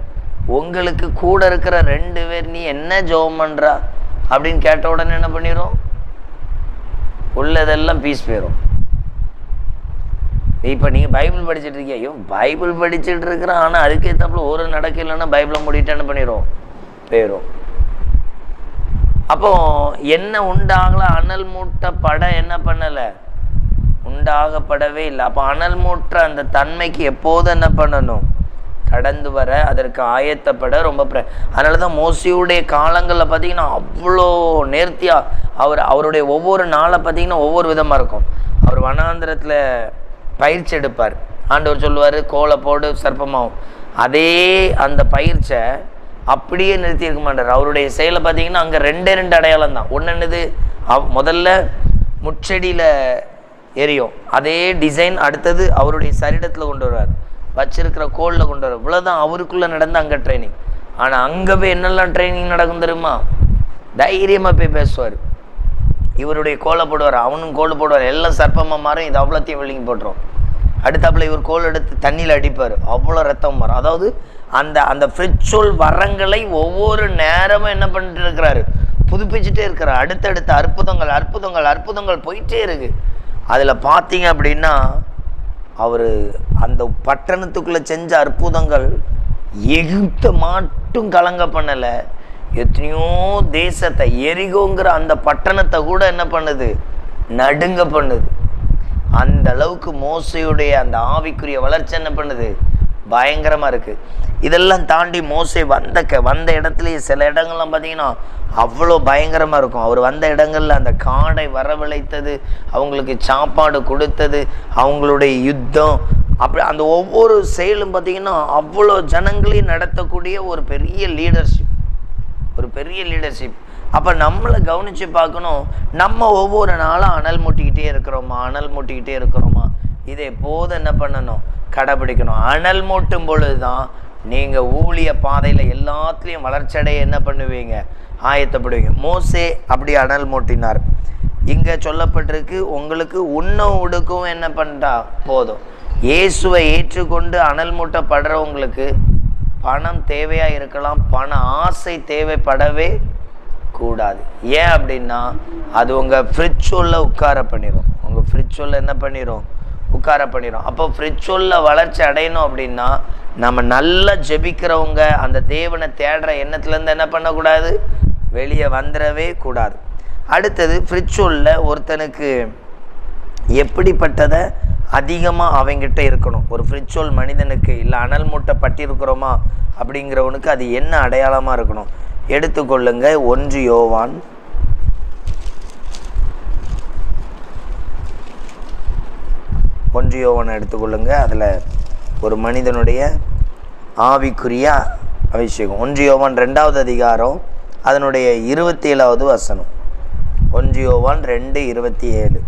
உங்களுக்கு கூட இருக்கிற 2 பேர் நீ என்ன ஜெபம் பண்ணுறா அப்படின்னு கேட்ட உடனே என்ன பண்ணிடும், உள்ளதெல்லாம் பீஸ் போயிடும். இப்போ நீங்கள் பைபிள் படிச்சுட்டு இருக்கீங்க, ஐயோ பைபிள் படிச்சுட்டு இருக்கிறான், ஆனால் அதுக்கேற்றாப்புல ஒரு நடக்கலைன்னா பைபிளை மூடிட்டு என்ன பண்ணிடும், போயிடும். அப்போ என்ன உண்டாகல, அனல் மூட்டப்பட என்ன பண்ணலை, உண்டாகப்படவே இல்லை. அப்போ அனல் மூற்ற அந்த தன்மைக்கு எப்போது என்ன பண்ணணும், கடந்து வர, அதற்கு ஆயத்தப்பட ரொம்ப அதனால தான் மோசையுடைய காலங்களில் பார்த்தீங்கன்னா அவ்வளோ நேர்த்தியாக அவருடைய ஒவ்வொரு நாளை பார்த்தீங்கன்னா ஒவ்வொரு விதமாக இருக்கும். அவர் வனாந்திரத்தில் பயிற்சி எடுப்பார், ஆண்டவர் சொல்லுவார் கோலை போடு சர்ப்பமாகும், அதே அந்த பயிற்சியை அப்படியே நிறுத்தி இருக்க மாட்டார். அவருடைய செயலை பார்த்தீங்கன்னா அங்கே 2 அடையாளம் தான். ஒன்று என்னது, முதல்ல முச்செடியில் எரியும், அதே டிசைன் அடுத்தது அவருடைய சரீரத்தில் கொண்டு வருவார், வச்சிருக்கிற கோலில் கொண்டு வருவார். இவ்வளோதான் அவருக்குள்ளே நடந்த அங்கே ட்ரைனிங். ஆனால் அங்கே போய் என்னெல்லாம் ட்ரைனிங் நடக்கும் தெரியுமா, தைரியமாக போய் பேசுவார். இவருடைய கோலை போடுவார், அவனும் கோல் போடுவார், எல்லாம் சர்ப்பமாக மாறும், இது அவ்வளோத்தையும் விழுங்கி போட்டுரும். அடுத்தாப்புல இவர் கோல் எடுத்து தண்ணியில் அடிப்பார், அவ்வளோ ரத்தம் மாறும். அதாவது அந்த ஃப்ரிச்சுவல் வரங்களை ஒவ்வொரு நேரமும் என்ன பண்ணிட்டு இருக்கிறாரு, புதுப்பிச்சுட்டே இருக்கிறார். அடுத்தடுத்த அற்புதங்கள் அற்புதங்கள் அற்புதங்கள் போயிட்டே இருக்கு. அதில் பார்த்தீங்க அப்படின்னா அவர் அந்த பட்டணத்துக்குள்ளே செஞ்ச அற்புதங்கள் எகிப்தை மட்டும் கலங்க பண்ணலை, எத்தனையோ தேசத்தை, எரிகோங்கிற அந்த பட்டணத்தை கூட என்ன பண்ணுது, நடுங்க பண்ணுது. அந்த அளவுக்கு மோசையுடைய அந்த ஆவிக்குரிய வளர்ச்சி என்ன பண்ணுது, பயங்கரமாக இருக்குது. இதெல்லாம் தாண்டி மோசை வந்த இடத்துலையே சில இடங்கள்லாம் பார்த்தீங்கன்னா அவ்வளோ பயங்கரமாக இருக்கும். அவர் வந்த இடங்களில் அந்த காடை வரவழைத்தது, அவங்களுக்கு சாப்பாடு கொடுத்தது, அவங்களுடைய யுத்தம், அப்படி அந்த ஒவ்வொரு செயலும் பார்த்தீங்கன்னா அவ்வளோ ஜனங்களையும் நடத்தக்கூடிய ஒரு பெரிய லீடர்ஷிப். அப்போ நம்மளை கவனித்து பார்க்கணும், நம்ம ஒவ்வொரு நாளும் அனல் மூட்டிக்கிட்டே இருக்கிறோமா, இதை எப்போதும் என்ன பண்ணணும், கடைபிடிக்கணும். அனல் மூட்டும் பொழுது தான் நீங்கள் ஊழிய பாதையில் எல்லாத்துலேயும் வளர்ச்சியடைய என்ன பண்ணுவீங்க, ஆயத்தப்படுவீங்க. மோசே அப்படி அனல் மூட்டினார். இங்கே சொல்லப்பட்டிருக்கு, உங்களுக்கு உண்ணவும் உடுக்கவும் என்ன பண்ணிட்டா போதும். இயேசுவை ஏற்றுக்கொண்டு அனல் மூட்டப்படுறவங்களுக்கு பணம் தேவையாக இருக்கலாம், பண ஆசை தேவைப்படவே கூடாது. ஏன் அப்படின்னா அது உங்கள் ஃப்ரிட்ஜுள்ள உட்கார பண்ணிடும், என்ன பண்ணிடும், உட்கார பண்ணிடும். அப்போ ஃப்ரிட்ஜுள்ள வளர்ச்சி அடையணும் அப்படின்னா நம்ம நல்லா ஜெபிக்கிறவங்க அந்த தேவனை தேடுற எண்ணத்துலேருந்து என்ன பண்ணக்கூடாது, வெளியே வந்துடவே கூடாது. அடுத்தது ஃப்ரிட்ஜுள்ள ஒருத்தனுக்கு எப்படிப்பட்டதை அதிகமாக அவங்கிட்ட இருக்கணும். ஒரு ஃப்ரிட்ஜுவல் மனிதனுக்கு இல்லை அனல் மூட்டை பட்டிருக்கிறோமா அப்படிங்கிறவனுக்கு அது என்ன அடையாளமாக இருக்கணும், எடுத்துக்கொள்ளுங்க. 1 யோவான் 1 யோவான் எடுத்துக்கொள்ளுங்க. அதில் ஒரு மனிதனுடைய ஆவிக்குரிய அபிஷேகம். 1 யோவான் 2வது அதிகாரம் அதனுடைய 27வது வசனம். 1 யோவான் 2:27.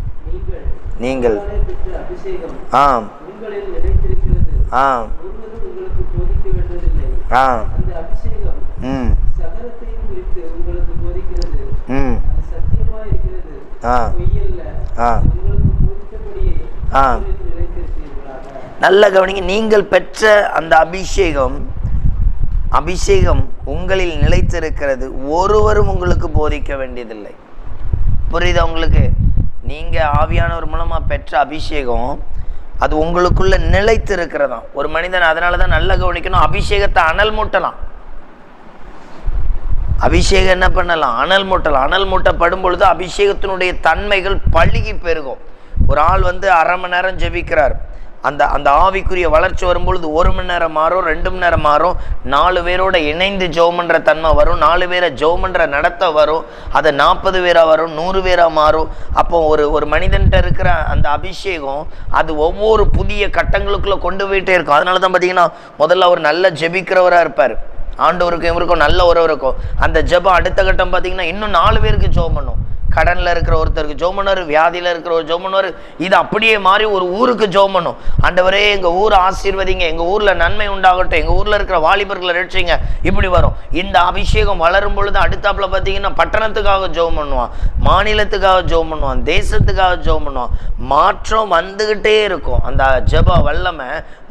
நீங்கள் ஆம் ஆம் ஆம் நல்ல கவனிங்க. நீங்கள் பெற்ற அந்த அபிஷேகம் உங்களில் நிலைத்திருக்கிறது, ஒருவரும் உங்களுக்கு போதிக்க வேண்டியதில்லை. புரியுதா உங்களுக்கு? நீங்கள் ஆவியானவர் மூலமாக பெற்ற அபிஷேகம் அது உங்களுக்குள்ள நிலைத்து இருக்கிறதா ஒரு மனிதன். அதனால தான் நல்ல கவனிக்கணும், அபிஷேகத்தை அனல் மூட்டலாம். அபிஷேகம் என்ன பண்ணலாம், அனல் மூட்டலாம். அனல் மூட்டப்படும் பொழுது அபிஷேகத்தினுடைய தன்மைகள் பழுகி பெருகும். ஒரு ஆள் அரை மணி நேரம் ஜெபிக்கிறார், அந்த ஆவிக்குரிய வளர்ச்சி வரும்பொழுது 1 மணி நேரம் மாறும், 2 மணி நேரம் மாறும், 4 பேரோட இணைந்து ஜெபம் பண்ணுற தன்மை வரும், 4 பேரை ஜெபம் பண்ணுற நடத்த வரும், அது 40 பேராக வரும், 100 பேராக மாறும். அப்போ ஒரு மனிதன்கிட்ட இருக்கிற அந்த அபிஷேகம் அது ஒவ்வொரு புதிய கட்டங்களுக்குள்ளே கொண்டு போயிட்டே இருக்கும். அதனால தான் பார்த்தீங்கன்னா முதல்ல அவர் நல்ல ஜெபிக்கிறவராக இருப்பார், ஆண்டவருக்கும் இவருக்கும் நல்ல உறவு இருக்கும். அந்த ஜெபம் அடுத்த கட்டம் பார்த்தீங்கன்னா இன்னும் 4 பேருக்கு ஜெபம் பண்ணும். கடனில் இருக்கிற ஒருத்தருக்கு ஜெபம் பண்ணுவார், வியாதியில் இருக்கிற ஒரு ஜெபம் பண்ணுவார். இது அப்படியே மாறி ஒரு ஊருக்கு ஜெபம் பண்ணும். ஆண்டவரே எங்கள் ஊரை ஆசீர்வதிங்க, எங்கள் ஊரில் நன்மை உண்டாகட்டும், எங்கள் ஊரில் இருக்கிற வாலிபர்களை ரட்சிங்க, இப்படி வரும். இந்த அபிஷேகம் வளரும் பொழுது அடுத்தாப்புல பார்த்தீங்கன்னா பட்டணத்துக்காக ஜெபம் பண்ணுவான், மாநிலத்துக்காக ஜெபம் பண்ணுவான், தேசத்துக்காக ஜெபம் பண்ணுவான். மாற்றம் வந்துக்கிட்டே இருக்கும். அந்த ஜெப வல்லமை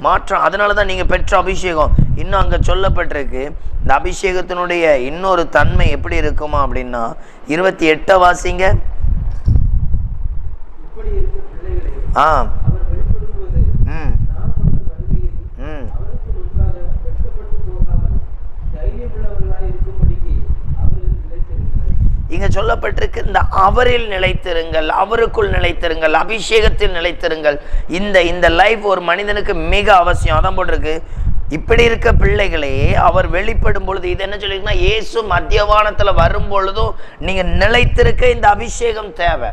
மாற்றம். அதனால தான் நீங்கள் பெற்ற அபிஷேகம் இன்னும் அங்கே சொல்லப்பட்டிருக்கு. இந்த அபிஷேகத்தினுடைய இன்னொரு தன்மை எப்படி இருக்குமா அப்படின்னா 28 வாசிங்க. இங்க சொல்லப்பட்டிருக்கு, இந்த அவரில் நிலைத்திருங்கள், அவருக்குள் நிலைத்திருங்கள், அபிஷேகத்தில் நிலைத்திருங்கள். இந்த லைஃப் ஒரு மனிதனுக்கு மிக அவசியம். அதான் போட்டிருக்கு, இப்படி இருக்க பிள்ளைகளே அவர் வெளிப்படும் பொழுது. இது என்ன சொல்லிருக்குன்னா, இயேசு மத்தியவானத்தில் வரும் பொழுதும் நீங்க நிலைத்திருக்க இந்த அபிஷேகம் தேவை.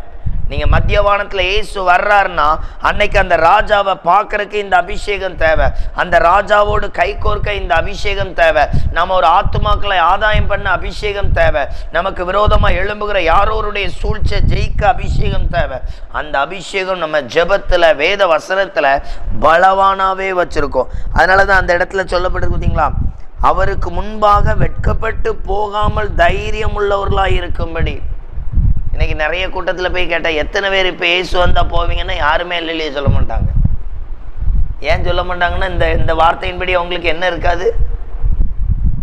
நீங்க மத்தியவானத்தில் இயேசு வர்றாருன்னா அன்னைக்கு அந்த ராஜாவை பார்க்கறதுக்கு இந்த அபிஷேகம் தேவை, அந்த ராஜாவோடு கை கோர்க்க இந்த அபிஷேகம் தேவை, நம்ம ஒரு ஆத்துமாக்களை ஆதாயம் பண்ண அபிஷேகம் தேவை, நமக்கு விரோதமா எழும்புகிற யாரோருடைய சூழ்ச்சியை ஜெயிக்க அபிஷேகம் தேவை. அந்த அபிஷேகம் நம்ம ஜெபத்துல வேத வசனத்துல பலவானாவே வச்சிருக்கோம். அதனாலதான் அந்த இடத்துல சொல்லப்பட்டிருக்கு பார்த்தீங்களா, அவருக்கு முன்பாக வெட்கப்பட்டு போகாமல் தைரியம் உள்ளவர்களாக இருக்கும்படி. இன்னைக்கு நிறைய கூட்டத்தில் போய் கேட்டால் எத்தனை பேர் இப்போ இயேசு வந்தால் போவீங்கன்னா யாருமே இல்லையே சொல்ல மாட்டாங்க. ஏன் சொல்ல மாட்டாங்கன்னா இந்த வார்த்தையின்படி அவங்களுக்கு என்ன இருக்காது,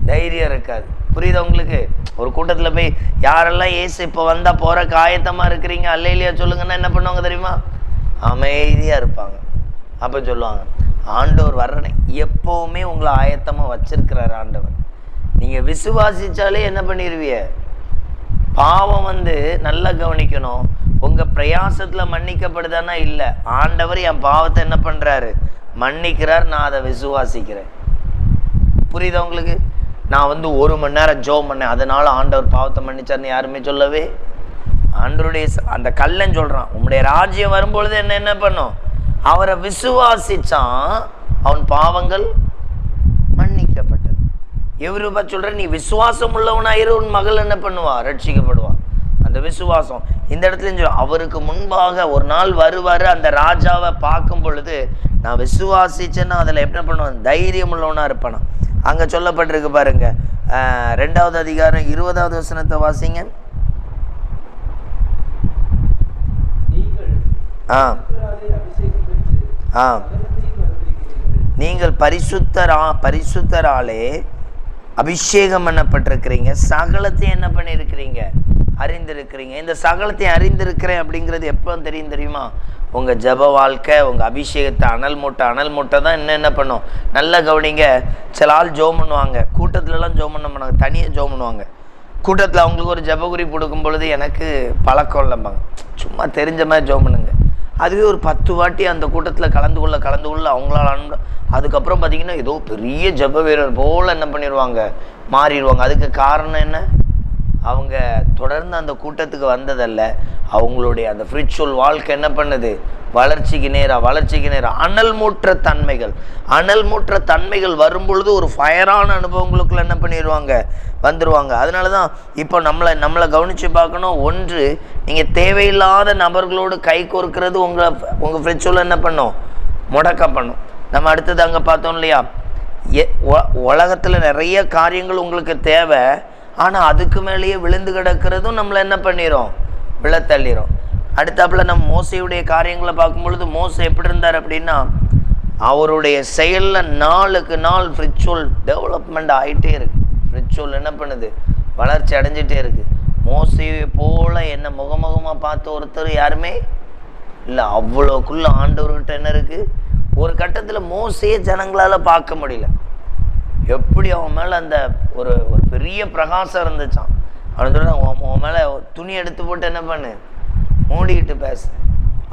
தைரியம் இருக்காது. புரியுதா உங்களுக்கு? ஒரு கூட்டத்தில் போய் யாரெல்லாம் ஏசு இப்போ வந்தால் போகிறக்கு ஆயத்தமாக இருக்கிறீங்க அல்லேலியா சொல்லுங்கன்னா என்ன பண்ணுவாங்க தெரியுமா? அமைதியாக இருப்பாங்க. அப்போ சொல்லுவாங்க, ஆண்டவர் வர்றனே. எப்போவுமே உங்களை ஆயத்தமாக வச்சிருக்கிறார் ஆண்டவர். நீங்கள் விசுவாசித்தாலே என்ன பண்ணிடுவீங்க? பாவம் நல்லா கவனிக்கணும். உங்கள் பிரயாசத்தில் மன்னிக்கப்படுதானா? இல்லை. ஆண்டவர் என் பாவத்தை என்ன பண்ணுறாரு? மன்னிக்கிறார். நான் அதை விசுவாசிக்கிறேன். புரியுதா உங்களுக்கு? நான் 1 மணி நேரம் ஜெபம் பண்ணேன், அதனால ஆண்டவர் பாவத்தை மன்னிச்சார்னு யாருமே சொல்லவே. ஆண்டவருடைய அந்த கல்லன் சொல்கிறான், உம்முடைய ராஜ்யம் வரும்பொழுது என்ன பண்ணும்? அவரை விசுவாசிச்சான், அவன் பாவங்கள் மன்னிக்கப்பட்டது. எவருப்பா சொல்ற? நீ விசுவாசம் உள்ளவனாயிரு, உன் மகள் என்ன பண்ணுவா? ரட்சிக்கப்படுவா. அந்த விசுவாசம் இந்த இடத்துல அவருக்கு முன்பாக ஒரு நாள் வருவார். அந்த ராஜாவை பார்க்கும் பொழுது நான் விசுவாசிச்சேன்னா அதில் என்ன பண்ணுவேன்? தைரியம் உள்ளவனா இருப்பானா. அங்கே சொல்லப்பட்டிருக்கு பாருங்க, 2வது அதிகாரம் 20வது வசனத்தை வாசிங்க. நீங்கள் பரிசுத்தராலே அபிஷேகம் பண்ணப்பட்டிருக்கிறீங்க, சகலத்தையும் என்ன பண்ணியிருக்கிறீங்க? அறிந்திருக்கிறீங்க. இந்த சகலத்தையும் அறிந்திருக்கிறேன் அப்படிங்கிறது எப்போ தெரியுமா? உங்கள் ஜப வாழ்க்கை, உங்கள் அபிஷேகத்தை அனல் மூட்டை தான் என்ன பண்ணும்? நல்லா கவனிங்க. சில ஆள் ஜோம் பண்ணுவாங்க, கூட்டத்துலலாம் ஜோம் பண்ண மாட்டாங்க, தனியாக ஜோம் பண்ணுவாங்க. கூட்டத்தில் அவங்களுக்கு ஒரு ஜபகுறி கொடுக்கும் பொழுது எனக்கு பழக்கம் இல்லைம்பாங்க, சும்மா தெரிஞ்ச மாதிரி ஜோம் பண்ணுங்க. அதுவே ஒரு 10 வாட்டி அந்த கூட்டத்தில் கலந்து கொள்ள அவங்களால அதுக்கப்புறம் பார்த்திங்கன்னா ஏதோ பெரிய ஜப வீரர் போல் என்ன பண்ணிடுவாங்க? மாறிடுவாங்க. அதுக்கு காரணம் என்ன? அவங்க தொடர்ந்து அந்த கூட்டத்துக்கு வந்ததல்ல, அவங்களுடைய அந்த ஸ்பிரிச்சுவல் வாழ்க்கை என்ன பண்ணுது? வளர்ச்சிக்கு நேராக அனல் மூற்ற தன்மைகள் வரும்பொழுது ஒரு ஃபயரான அனுபவங்களுக்குள்ள என்ன பண்ணிடுவாங்க? வந்துடுவாங்க. அதனால தான் இப்போ நம்மளை கவனித்து பார்க்கணும். ஒன்று, நீங்கள் தேவையில்லாத நபர்களோடு கை கோர்க்கிறது உங்கள் ஸ்பிரிச்சுவல் என்ன பண்ணும்? முடக்க பண்ணும். நம்ம அடுத்தது அங்கே பார்த்தோம் இல்லையா, உலகத்தில் நிறைய காரியங்கள் உங்களுக்கு தேவை, ஆனால் அதுக்கு மேலேயே விழுந்து கிடக்கிறதும் நம்மளை என்ன பண்ணிடும்? விழத்தள்ளிடும். அடுத்தாப்புல நம்ம மோசையுடைய காரியங்களை பார்க்கும்பொழுது மோசை எப்படி இருந்தார் அப்படின்னா, அவருடைய செயலில் நாளுக்கு நாள் ஸ்பிரிச்சுவல் டெவலப்மெண்ட் ஆகிட்டே இருக்குது. ஸ்பிரிச்சுவல் என்ன பண்ணுது? வளர்ச்சி அடைஞ்சிட்டே இருக்குது. மோசையை போல் என்ன முகமுகமாக பார்த்த ஒருத்தர் யாருமே இல்லை. அவ்வளோக்குள்ள ஆண்டவர்கிட்ட என்ன இருக்குது? ஒரு கட்டத்தில் மோசையே ஜனங்களால் பார்க்க முடியல. எப்படி அவன் மேலே அந்த ஒரு பெரிய பிரகாசம் இருந்துச்சான். அவன் சொல்கிறான், உன் மேலே துணி எடுத்து போட்டு என்ன பண்ணு? மூடிக்கிட்டு பேச.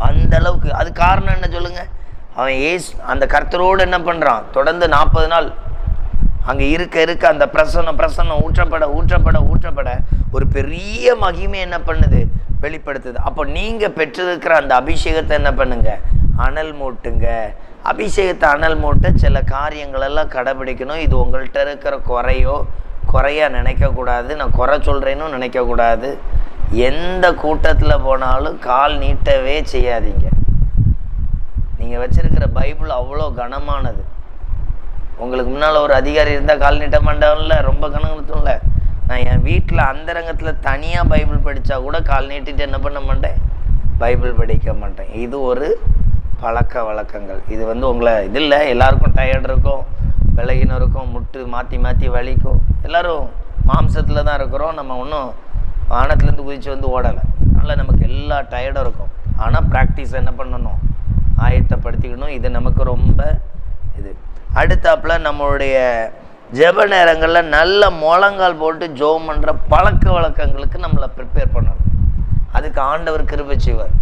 அந்த அளவுக்கு. அது காரணம் என்ன சொல்லுங்கள்? அவன் அந்த கர்த்தரோடு என்ன பண்ணுறான்? தொடர்ந்து 40 நாள் அங்கே இருக்க அந்த பிரசன்னம் ஊற்றப்பட ஒரு பெரிய மகிமை என்ன பண்ணுது? வெளிப்படுத்துது. அப்போ நீங்கள் பெற்றிருக்கிற அந்த அபிஷேகத்தை என்ன பண்ணுங்க? அனல் மூட்டுங்க. அபிஷேகத்தை அனல் மூட்ட சில காரியங்களெல்லாம் கடைபிடிக்கணும். இது உங்கள்கிட்ட இருக்கிற குறையா நினைக்கக்கூடாது. நான் குறை சொல்கிறேன்னு நினைக்கக்கூடாது. எந்த கூட்டத்தில் போனாலும் கால் நீட்டவே செய்யாதீங்க. நீங்கள் வச்சிருக்கிற பைபிள் அவ்வளோ கனமானது. உங்களுக்கு முன்னால் ஒரு அதிகாரி இருந்தால் கால் நீட்ட மாட்டான்ல, ரொம்ப கனத்தும்ல. நான் என் வீட்டில் அந்தரங்கத்தில் தனியாக பைபிள் படித்தா கூட கால் நீட்டிட்டு என்ன பண்ண மாட்டேன்? பைபிள் படிக்க மாட்டேன். இது ஒரு பழக்க வழக்கங்கள். இது உங்களை இது இல்லை, எல்லாருக்கும் டயர்ட் இருக்கும், விலகினம் இருக்கும், முட்டு மாற்றி வலிக்கும். எல்லோரும் மாம்சத்தில் தான் இருக்கிறோம். நம்ம ஒன்றும் வானத்துலேருந்து குதித்து ஓடலை. அதனால் நமக்கு எல்லா டயர்டும் இருக்கும். ஆனால் ப்ராக்டிஸ் என்ன பண்ணணும்? ஆயத்தப்படுத்திக்கணும். இது நமக்கு ரொம்ப இது. அடுத்தாப்பில் நம்மளுடைய ஜெப நேரங்களில் நல்ல முழங்கால் போட்டு ஜெபம் பண்ணுற பழக்க வழக்கங்களுக்கு நம்மளை ப்ரிப்பேர் பண்ணணும். அதுக்கு ஆண்டவர் கிருபை செய்வார்.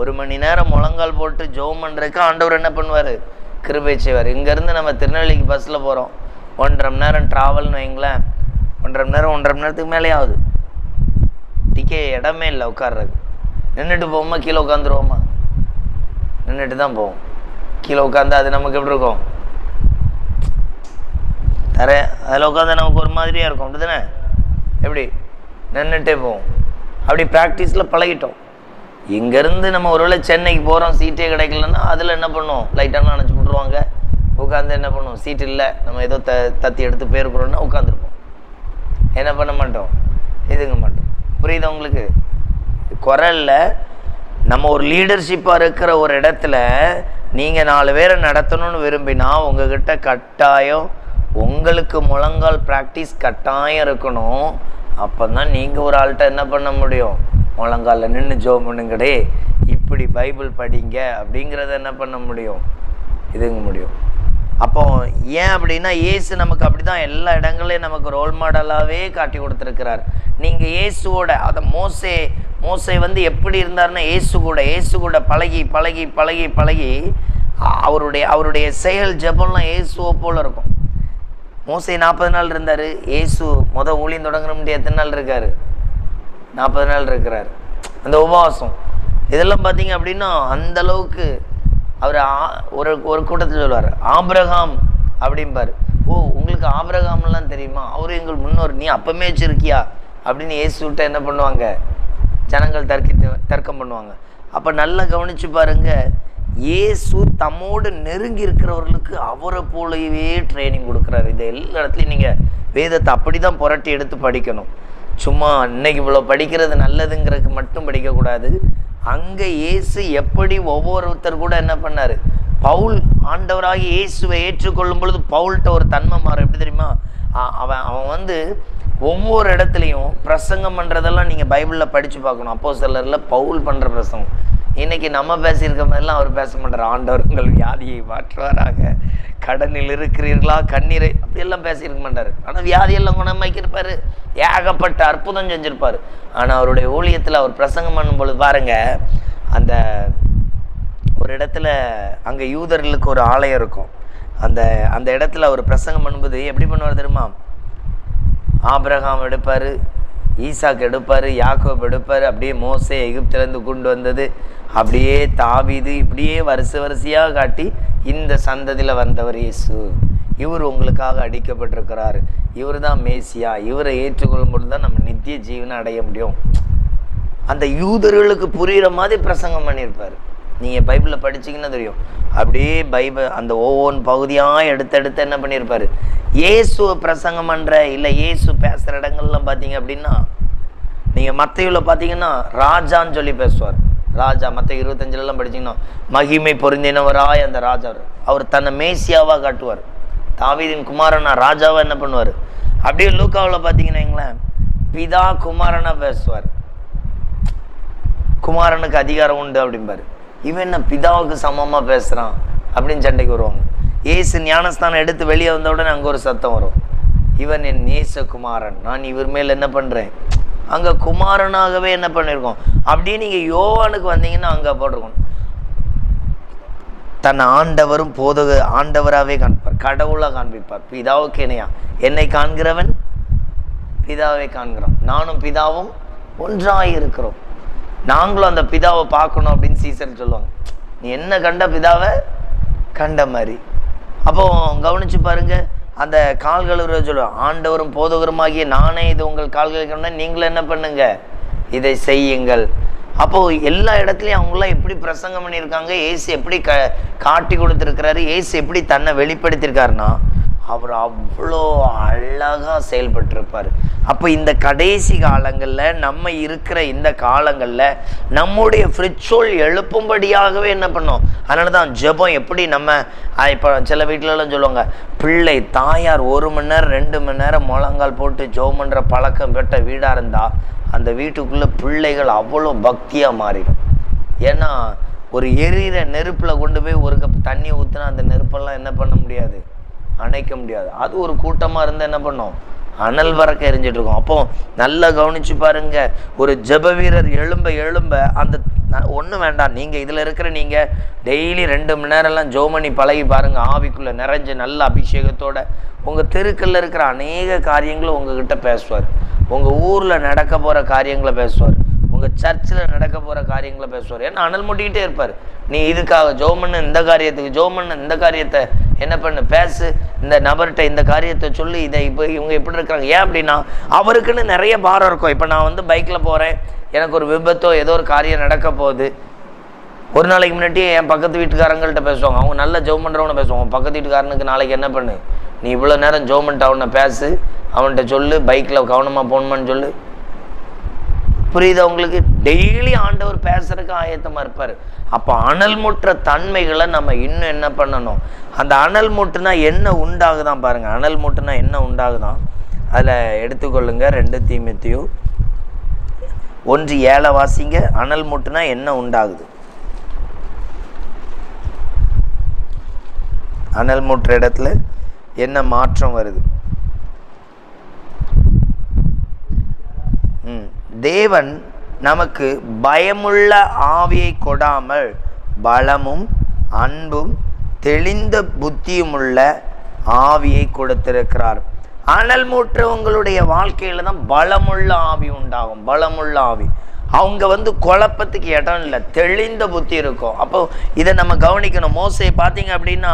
1 மணி நேரம் முழங்கால் போட்டு ஜெபம் பண்ணுறதுக்கு ஆண்டவர் என்ன பண்ணுவார்? கிருபை செய்வார். இங்கேருந்து நம்ம திருநெல்வேலிக்கு பஸ்ஸில் போகிறோம், 1.5 மணி நேரம் ட்ராவல்னு வைங்களேன். 1.5 மணி நேரத்துக்கு மேலே ஆகுது. இடமே இல்லை உட்கார்றதுக்கு. நின்றுட்டு போவோமா? கீழே உட்காந்துருவோமா? நின்றுட்டு தான் போவோம். கீழே உட்காந்து அது நமக்கு எப்படி இருக்கும்? அதில் உட்காந்து நமக்கு ஒரு மாதிரியாக இருக்கும், அப்படி தானே? எப்படி? நின்றுட்டே போவோம். அப்படி ப்ராக்டிஸில் பழகிட்டோம். இங்கேருந்து நம்ம ஒருவேளை சென்னைக்கு போகிறோம், சீட்டே கிடைக்கலன்னா அதில் என்ன பண்ணுவோம்? லைட்டாலாம் அணைச்சி விட்ருவாங்க. உட்காந்து என்ன பண்ணுவோம்? சீட் இல்லை, நம்ம ஏதோ தத்தி எடுத்து போயிருக்கிறோன்னா உட்காந்துருப்போம். என்ன பண்ண மாட்டோம்? இதுங்க மாட்டோம். புரியுதா உங்களுக்கு? குரல்ல நம்ம ஒரு லீடர்ஷிப்பாக இருக்கிற ஒரு இடத்துல நீங்கள் 4 பேரை நடத்தணும்னு விரும்பினா உங்ககிட்ட கட்டாயம் உங்களுக்கு முழங்கால் ப்ராக்டிஸ் கட்டாயம் இருக்கணும். அப்போ தான் நீங்கள் ஒரு ஆள்கிட்ட என்ன பண்ண முடியும், முழங்காலில் நின்று ஜெபம் பண்ணுங்கடே, இப்படி பைபிள் படிங்க அப்படிங்கிறத என்ன பண்ண முடியும், இதுங்க முடியும். அப்போ ஏன் அப்படின்னா, இயேசு நமக்கு அப்படி தான் எல்லா இடங்களையும் நமக்கு ரோல் மாடலாகவே காட்டி கொடுத்துருக்கிறார். நீங்கள் இயேசுவோட அதை மோசே வந்து எப்படி இருந்தார்னா, இயேசு கூட பழகி பழகி பழகி பழகி அவருடைய செயல் ஜெபம்லாம் இயேசுவை போல் இருக்கும். மோசே 40 நாள் இருந்தார். இயேசு ஊழியம் தொடங்குற முடியாது எத்தனை நாள் இருக்கார், 40 நாள் இருக்கிறார். அந்த உபவாசம் இதெல்லாம் பார்த்தீங்க அப்படின்னா அந்த அளவுக்கு அவர் ஒரு கூட்டத்தில் சொல்லுவார், ஆபிரகாம் அப்படிம்பார். ஓ, உங்களுக்கு ஆபிரகாம்லாம் தெரியுமா, அவர் எங்கள் முன்னோர், நீ அப்பமே வச்சிருக்கியா அப்படின்னு இயேசுகிட்ட என்ன பண்ணுவாங்க, ஜனங்கள் தர்க்கம் பண்ணுவாங்க. அப்போ நல்லா கவனிச்சு பாருங்க, இயேசு தம்மோடு நெருங்கி இருக்கிறவர்களுக்கு அவரை போலவே ட்ரைனிங் கொடுக்குறாரு. இது எல்லா இடத்துலையும் நீங்கள் வேதத்தை அப்படி தான் புரட்டி எடுத்து படிக்கணும். சும்மா இன்னைக்கு இவ்வளோ படிக்கிறது நல்லதுங்கிறதுக்கு மட்டும் படிக்கக்கூடாது. அங்கே இயேசு எப்படி ஒவ்வொருத்தர் கூட என்ன பண்ணார், பவுல் ஆண்டவராகி இயேசுவை ஏற்றுக்கொள்ளும் பொழுது பவுல்கிட்ட ஒரு தன்மை மாறும். எப்படி தெரியுமா, அவன் வந்து ஒவ்வொரு இடத்துலையும் பிரசங்கம் பண்ணுறதெல்லாம் நீங்கள் பைபிளில் படித்து பார்க்கணும். அப்போஸ்தலரில் பவுல் பண்ணுற பிரசங்கம். இன்றைக்கி நம்ம பேசியிருக்க மாதிரிலாம் அவர் பேச மாட்டார். ஆண்டவர் உங்கள் வியாதியை மாற்றுவாராக, கடனில் இருக்கிறீர்களா, கண்ணீரை, அப்படியெல்லாம் பேசியிருக்க மாட்டார். ஆனால் வியாதியெல்லாம் குணமாக்கியிருப்பார், ஏகப்பட்ட அற்புதம் செஞ்சுருப்பார். ஆனால் அவருடைய ஊழியத்தில் அவர் பிரசங்கம் பண்ணும்பொழுது பாருங்கள், ஒரு இடத்துல அங்கே யூதர்களுக்கு ஒரு ஆலயம் இருக்கும். அந்த இடத்துல அவர் பிரசங்கம் பண்ணும்போது எப்படி பண்ணுவார் தெரியுமா, ஆபிரகாம் எடுப்பார், ஈசாக்கு எடுப்பார், யாக்கோப் எடுப்பார், அப்படியே மோசே எகிப்திலேருந்து கொண்டு வந்தது, அப்படியே தாவீது, இப்படியே வரிசையாக காட்டி இந்த சந்ததியில் வந்தவர் இயேசு, இவர் உங்களுக்காக அடிக்கப்பட்டிருக்கிறார், இவர் தான் மேசியா, இவரை ஏற்றுக்கொள்ளும் பொழுது தான் நம்ம நித்திய ஜீவனை அடைய முடியும். அந்த யூதர்களுக்கு புரிகிற மாதிரி பிரசங்கம் பண்ணியிருப்பார். நீங்கள் பைபிளில் படிச்சிங்கன்னா தெரியும். அப்படியே அந்த ஒவ்வொரு பகுதியாக எடுத்து என்ன பண்ணியிருப்பார், இயேசுவை பிரசங்கம் பண்ணுற இல்லை இயேசு பேசுகிற இடங்கள்லாம் பார்த்தீங்க அப்படின்னா, நீங்கள் மத்தேயுவில் பார்த்தீங்கன்னா ராஜான்னு சொல்லி பேசுவார். ராஜா மத்தேயு 25 படிச்சிங்கன்னா மகிமை பொருந்தினவராய் அந்த ராஜா அவர் தன்னை மேசியாவாக காட்டுவார். தாவீதின் குமாரனா ராஜாவாக என்ன பண்ணுவார். அப்படியே லூக்காவில் பார்த்தீங்கன்னா வைங்களேன், பிதா குமாரனா பேசுவார், குமாரனுக்கு அதிகாரம் உண்டு அப்படிம்பாரு. இவன் என்ன பிதாவுக்கு சமமாக பேசுகிறான் அப்படின்னு சண்டைக்கு வருவாங்க. ஏசு ஞானஸ்தானம் எடுத்து வெளியே வந்த உடனே அங்கே ஒரு சத்தம் வரும், இவன் என் நேசகுமாரன், நான் இவர் மேல் என்ன பண்ணுறேன். அங்கே குமாரனாகவே என்ன பண்ணியிருக்கோம். அப்படியே நீங்கள் யோவானுக்கு வந்தீங்கன்னா அங்கே போட்டிருக்கோம், தன் ஆண்டவரும் ஆண்டவராகவே காண்பார், கடவுளாக காண்பிப்பார். பிதாவுக்கு இணையா, என்னை காண்கிறவன் பிதாவை காண்கிறான், நானும் பிதாவும் ஒன்றாக இருக்கிறோம், நாங்களும் அந்த பிதாவை பார்க்கணும் அப்படின்னு சீசர் சொல்லுவாங்க. நீ என்ன கண்ட பிதாவை கண்ட மாதிரி. அப்போ கவனிச்சு பாருங்க, அந்த கால்கள் சொல்லுவாங்க, ஆண்டவரும் போதகருமாகிய நானே இது உங்கள் கால்களுக்கு கண்ட, நீங்களும் என்ன பண்ணுங்க, இதை செய்யுங்கள். அப்போ எல்லா இடத்துலையும் அவங்களாம் எப்படி பிரசங்கம் பண்ணியிருக்காங்க, ஏசு எப்படி காட்டி கொடுத்துருக்கிறாரு, ஏசு எப்படி தன்னை வெளிப்படுத்தியிருக்காருன்னா அவர் அவ்வளோ அழகாக செயல்பட்டிருப்பார். அப்போ இந்த கடைசி காலங்களில் நம்ம இருக்கிற இந்த காலங்களில் நம்முடைய ஃப்ரிச்சோல் எழுப்பும்படியாகவே என்ன பண்ணோம். அதனால தான் ஜெபம் எப்படி நம்ம இப்போ சில வீட்டிலலாம் சொல்லுவாங்க, பிள்ளை தாயார் 1 மணி நேரம் 2 மணி நேரம் முழங்கால் போட்டு ஜெபம் பண்ணுற பழக்கம் பெற்ற வீடாக இருந்தால் அந்த வீட்டுக்குள்ளே பிள்ளைகள் அவ்வளோ பக்தியாக மாறிடும். ஏன்னா ஒரு எரியிற நெருப்பில் கொண்டு போய் ஒரு கப் தண்ணியை ஊற்றினா அந்த நெருப்பெல்லாம் என்ன பண்ண முடியாது, அணைக்க முடியாது. அது ஒரு கூட்டமாக இருந்தால் என்ன பண்ணோம், அனல் வரக்க எரிஞ்சிட்டு இருக்கோம். அப்போ நல்லா கவனிச்சு பாருங்க, ஒரு ஜெப வீரர் எழும்ப அந்த ஒன்றும் வேண்டாம், நீங்கள் இதில் இருக்கிற நீங்கள் டெய்லி 2 மணி நேரம்லாம் ஜோமணி பழகி பாருங்கள், ஆவிக்குள்ளே நிறைஞ்ச நல்ல அபிஷேகத்தோட உங்கள் தெருக்களில் இருக்கிற அநேக காரியங்களை உங்ககிட்ட பேசுவார், உங்கள் ஊரில் நடக்க போகிற காரியங்களை பேசுவார், உங்கள் சர்ச்சில் நடக்க போகிற காரியங்களை பேசுவார். ஏன்னா அனல் மூட்டிக்கிட்டே இருப்பார். நீ இதுக்காக ஜோமன்னு இந்த காரியத்துக்கு, ஜோமன்னு இந்த காரியத்தை என்ன பண்ணு, பேசு, இந்த நபர்கிட்ட இந்த காரியத்தை சொல்லி, இதை இப்போ இவங்க எப்படி இருக்கிறாங்க. ஏன் அப்படின்னா அவருக்குன்னு நிறைய பாரம் இருக்கும். இப்போ நான் வந்து பைக்கில் போகிறேன், எனக்கு ஒரு விபத்தோ ஏதோ ஒரு காரியம் நடக்க போகுது. ஒரு நாளைக்கு முன்னாடி என் பக்கத்து வீட்டுக்காரங்கள்ட்ட பேசுவாங்க, அவங்க நல்ல ஜெபம் பண்ணுறவனை பேசுவாங்க. பக்கத்து வீட்டுக்காரனுக்கு நாளைக்கு என்ன பண்ணு, நீ இவ்வளோ நேரம் ஜெபம் பண்ணிட்டு அவனை பேசு, அவன்கிட்ட சொல்லு, பைக்கில் கவனமாக போகணுமான்னு சொல்லு. புரியுதா உங்களுக்கு? டெய்லி ஆண்டவர் பேசுறதுக்கு ஆயத்தமா இருப்பார். அப்போ அனல் முற்ற தன்மைகளை நம்ம இன்னும் என்ன பண்ணணும்? அந்த அனல் மூட்டுனா என்ன உண்டாகுதான் பாருங்க. அனல் மூட்டுனா என்ன உண்டாகுதான் அதில் எடுத்துக்கொள்ளுங்க. 2 தீமோத்தேயு 1:7 வாசிங்க. அனல் மூட்டுனா என்ன உண்டாகுது? அனல் மூட்டுற இடத்துல என்ன மாற்றம் வருது? தேவன் நமக்கு பயமுள்ள ஆவியை கொடாமல் பலமும் அன்பும் தெளிந்த புத்தியும் உள்ள ஆவியை கொடுத்திருக்கிறார். அனல் மூற்றவங்களுடைய வாழ்க்கையில தான் பலமுள்ள ஆவி உண்டாகும். பலமுள்ள ஆவி. அவங்க குழப்பத்துக்கு இடம் இல்லை, தெளிந்த புத்தி இருக்கும். அப்போ இதை நம்ம கவனிக்கணும். மோசே பார்த்தீங்க அப்படின்னா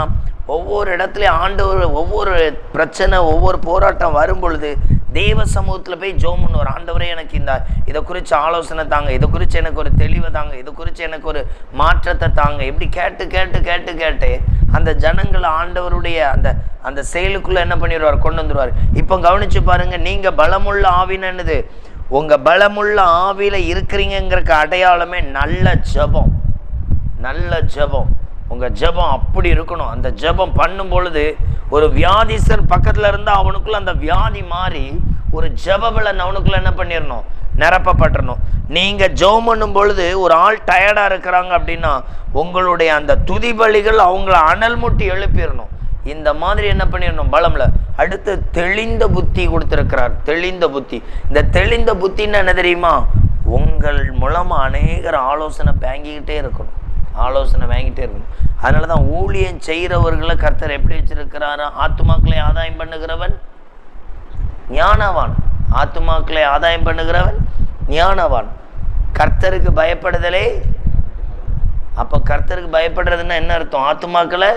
ஒவ்வொரு இடத்துலையும் ஆண்டவர் ஒவ்வொரு பிரச்சனை, ஒவ்வொரு போராட்டம் வரும் பொழுது தேவ சமூகத்தில் போய் ஜெபம் பண்ணுவார். ஆண்டவரே, எனக்கு இதை குறித்து ஆலோசனை தாங்க, இதை குறித்து எனக்கு ஒரு தெளிவை தாங்க, இதை குறித்து எனக்கு ஒரு மாற்றத்தை தாங்க. இப்படி கேட்டு கேட்டு கேட்டு கேட்டு அந்த ஜனங்களை ஆண்டவருடைய அந்த செயலுக்குள்ளே என்ன பண்ணிடுவார்? கொண்டு வந்துடுவார். இப்போ கவனித்து பாருங்க, நீங்கள் பலமுள்ள ஆவின்னு என்னது? உங்கள் பலமுள்ள ஆவியில் இருக்கிறீங்கிறக்கு அடையாளமே நல்ல ஜெபம். நல்ல ஜெபம். உங்கள் ஜெபம் அப்படி இருக்கணும். அந்த ஜெபம் பண்ணும் பொழுது ஒரு வியாதிசர் பக்கத்தில் இருந்தால் அவனுக்குள்ள அந்த வியாதி மாறி ஒரு ஜெபபலன் அவனுக்குள்ள என்ன பண்ணிடணும்? நிரப்பப்பட்டுறணும். நீங்கள் ஜெபம் பண்ணும் பொழுது ஒரு ஆள் டயர்டாக இருக்கிறாங்க அப்படின்னா உங்களுடைய அந்த துதிபலிகள் அவங்கள அனல் மூட்டி எழுப்பிடணும். இந்த மாதிரி என்ன பண்ணிடணும்? பலம்ல. அடுத்து தெளிந்த புத்தி கொடுத்துருக்கிறார். தெளிந்த புத்தி. இந்த தெளிந்த புத்தின்னு என்ன தெரியுமா? உங்கள் மூலமாக அநேகர் ஆலோசனை வாங்கிக்கிட்டே இருக்கணும். ஆலோசனை வாங்கிட்டே இருக்கணும். அதனால தான் ஊழியம் செய்கிறவர்களை கர்த்தர் எப்படி வச்சிருக்கிறாரா? ஆத்துமாக்களை ஆதாயம் பண்ணுகிறவன் ஞானவான். ஆத்துமாக்களை ஆதாயம் பண்ணுகிறவன் ஞானவான். கர்த்தருக்கு பயப்படுதலே. அப்போ கர்த்தருக்கு பயப்படுறதுன்னா என்ன அர்த்தம்? ஆத்துமாக்களை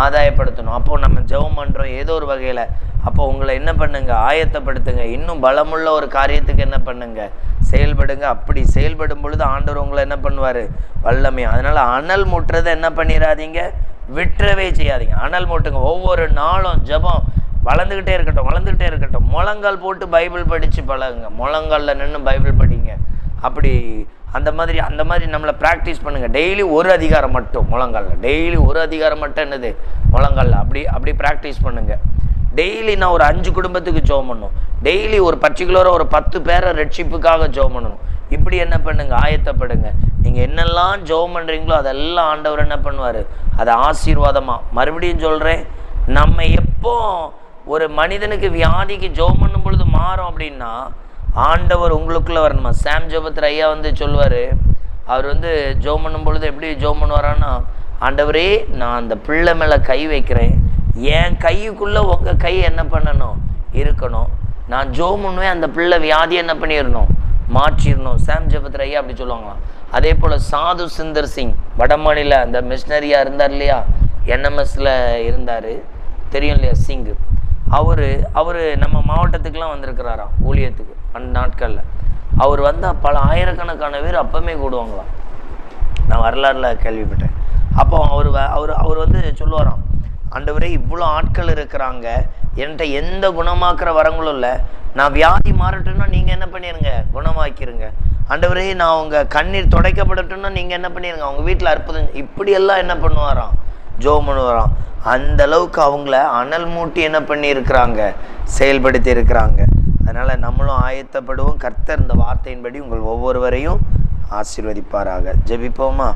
ஆதாயப்படுத்தணும். அப்போ நம்ம ஜெபம் பண்ணுறோம் ஏதோ ஒரு வகையில். அப்போ உங்களை என்ன பண்ணுங்க? ஆயத்தப்படுத்துங்க. இன்னும் பலமுள்ள ஒரு காரியத்துக்கு என்ன பண்ணுங்க? செயல்படுங்க. அப்படி செயல்படும் பொழுது ஆண்டவர் உங்களை என்ன பண்ணுவார்? வல்லமையா. அதனால அனல் மூட்டுறதை என்ன பண்ணிடாதீங்க? விட்டுறவே செய்யாதீங்க. அனல் மூட்டுங்க. ஒவ்வொரு நாளும் ஜெபம் வளர்ந்துக்கிட்டே இருக்கட்டும், வளர்ந்துக்கிட்டே இருக்கட்டும். முழங்கால் போட்டு பைபிள் படித்து பழகுங்க. முழங்காலில் நின்று பைபிள் படிங்க. அப்படி அந்த மாதிரி நம்மளை ப்ராக்டிஸ் பண்ணுங்கள். டெய்லி ஒரு அதிகாரம் மட்டும் முழங்காலில், டெய்லி ஒரு அதிகாரம் மட்டும் என்னது முழங்காலில் அப்படி ப்ராக்டிஸ் பண்ணுங்கள். டெய்லி நான் ஒரு 5 குடும்பத்துக்கு ஜெபம் பண்ணணும். டெய்லி ஒரு பர்டிகுலராக ஒரு 10 பேரை ரட்சிப்புக்காக ஜெபம் பண்ணணும். இப்படி என்ன பண்ணுங்க? ஆயத்தப்படுங்க. நீங்கள் என்னெல்லாம் ஜெபம் பண்ணுறீங்களோ அதெல்லாம் ஆண்டவர் என்ன பண்ணுவார்? அதை ஆசீர்வாதமாக. மறுபடியும் சொல்கிறேன், நம்ம எப்போ ஒரு மனிதனுக்கு வியாதிக்கு ஜெபம் பண்ணும் பொழுது மாறும் அப்படின்னா ஆண்டவர் உங்களுக்குள்ளே வரணுமா? சாம் ஜெபத்தில் ஐயா சொல்லுவார். அவர் ஜெபம் பண்ணும் பொழுது எப்படி ஜெபம் பண்ணுவாரான்னா, ஆண்டவரே, நான் அந்த பிள்ளை மேலே கை வைக்கிறேன், என் கைக்குள்ளே உங்கள் கை என்ன பண்ணணும்? இருக்கணும். நான் ஜெபம் பண்ணுவேன், அந்த பிள்ளை வியாதி என்ன பண்ணிடணும்? மாற்றிடணும். சாம் ஜெபத்தில் ஐயா அப்படி சொல்லுவாங்களாம். அதே போல் சாது சுந்தர் சிங் வடமாநில அந்த மிஷினரியாக இருந்தார் இல்லையா, NMSல இருந்தார், தெரியும் இல்லையா சிங்கு. அவர் நம்ம மாவட்டத்துக்கெலாம் வந்திருக்கிறாராம் ஊழியத்துக்கு. அந்த நாட்களில் அவர் வந்தால் பல ஆயிரக்கணக்கான பேர் அப்பமே கூடுவாங்களாம். நான் வரலாறுல கேள்விப்பட்டேன். அப்போ அவர் சொல்லுவாராம், ஆண்டவரே, இவ்வளோ ஆட்கள் இருக்கிறாங்க, என்கிட்ட எந்த குணமாக்குற வரங்களும் இல்லை, நான் வியாதி மாறட்டும்னா நீங்கள் என்ன பண்ணிடுங்க? குணமாக்கிருங்க. ஆண்டவரே, நான் உங்கள் கண்ணீர் துடைக்கப்படட்டும்னா நீங்கள் என்ன பண்ணிடுங்க? அவங்க வீட்டில் அற்புதம். இப்படியெல்லாம் என்ன பண்ணுவாராம்? ஜெபம் பண்ணுவாராம். அந்த அளவுக்கு அவங்கள அனல் மூட்டி என்ன பண்ணியிருக்கிறாங்க? செயல்படுத்தி இருக்கிறாங்க. அதனால் நம்மளும் ஆயத்தப்படுவோம். கர்த்தர் இந்த வார்த்தையின்படி உங்கள் ஒவ்வொருவரையும் ஆசீர்வதிப்பாராக. ஜெபிப்போமா?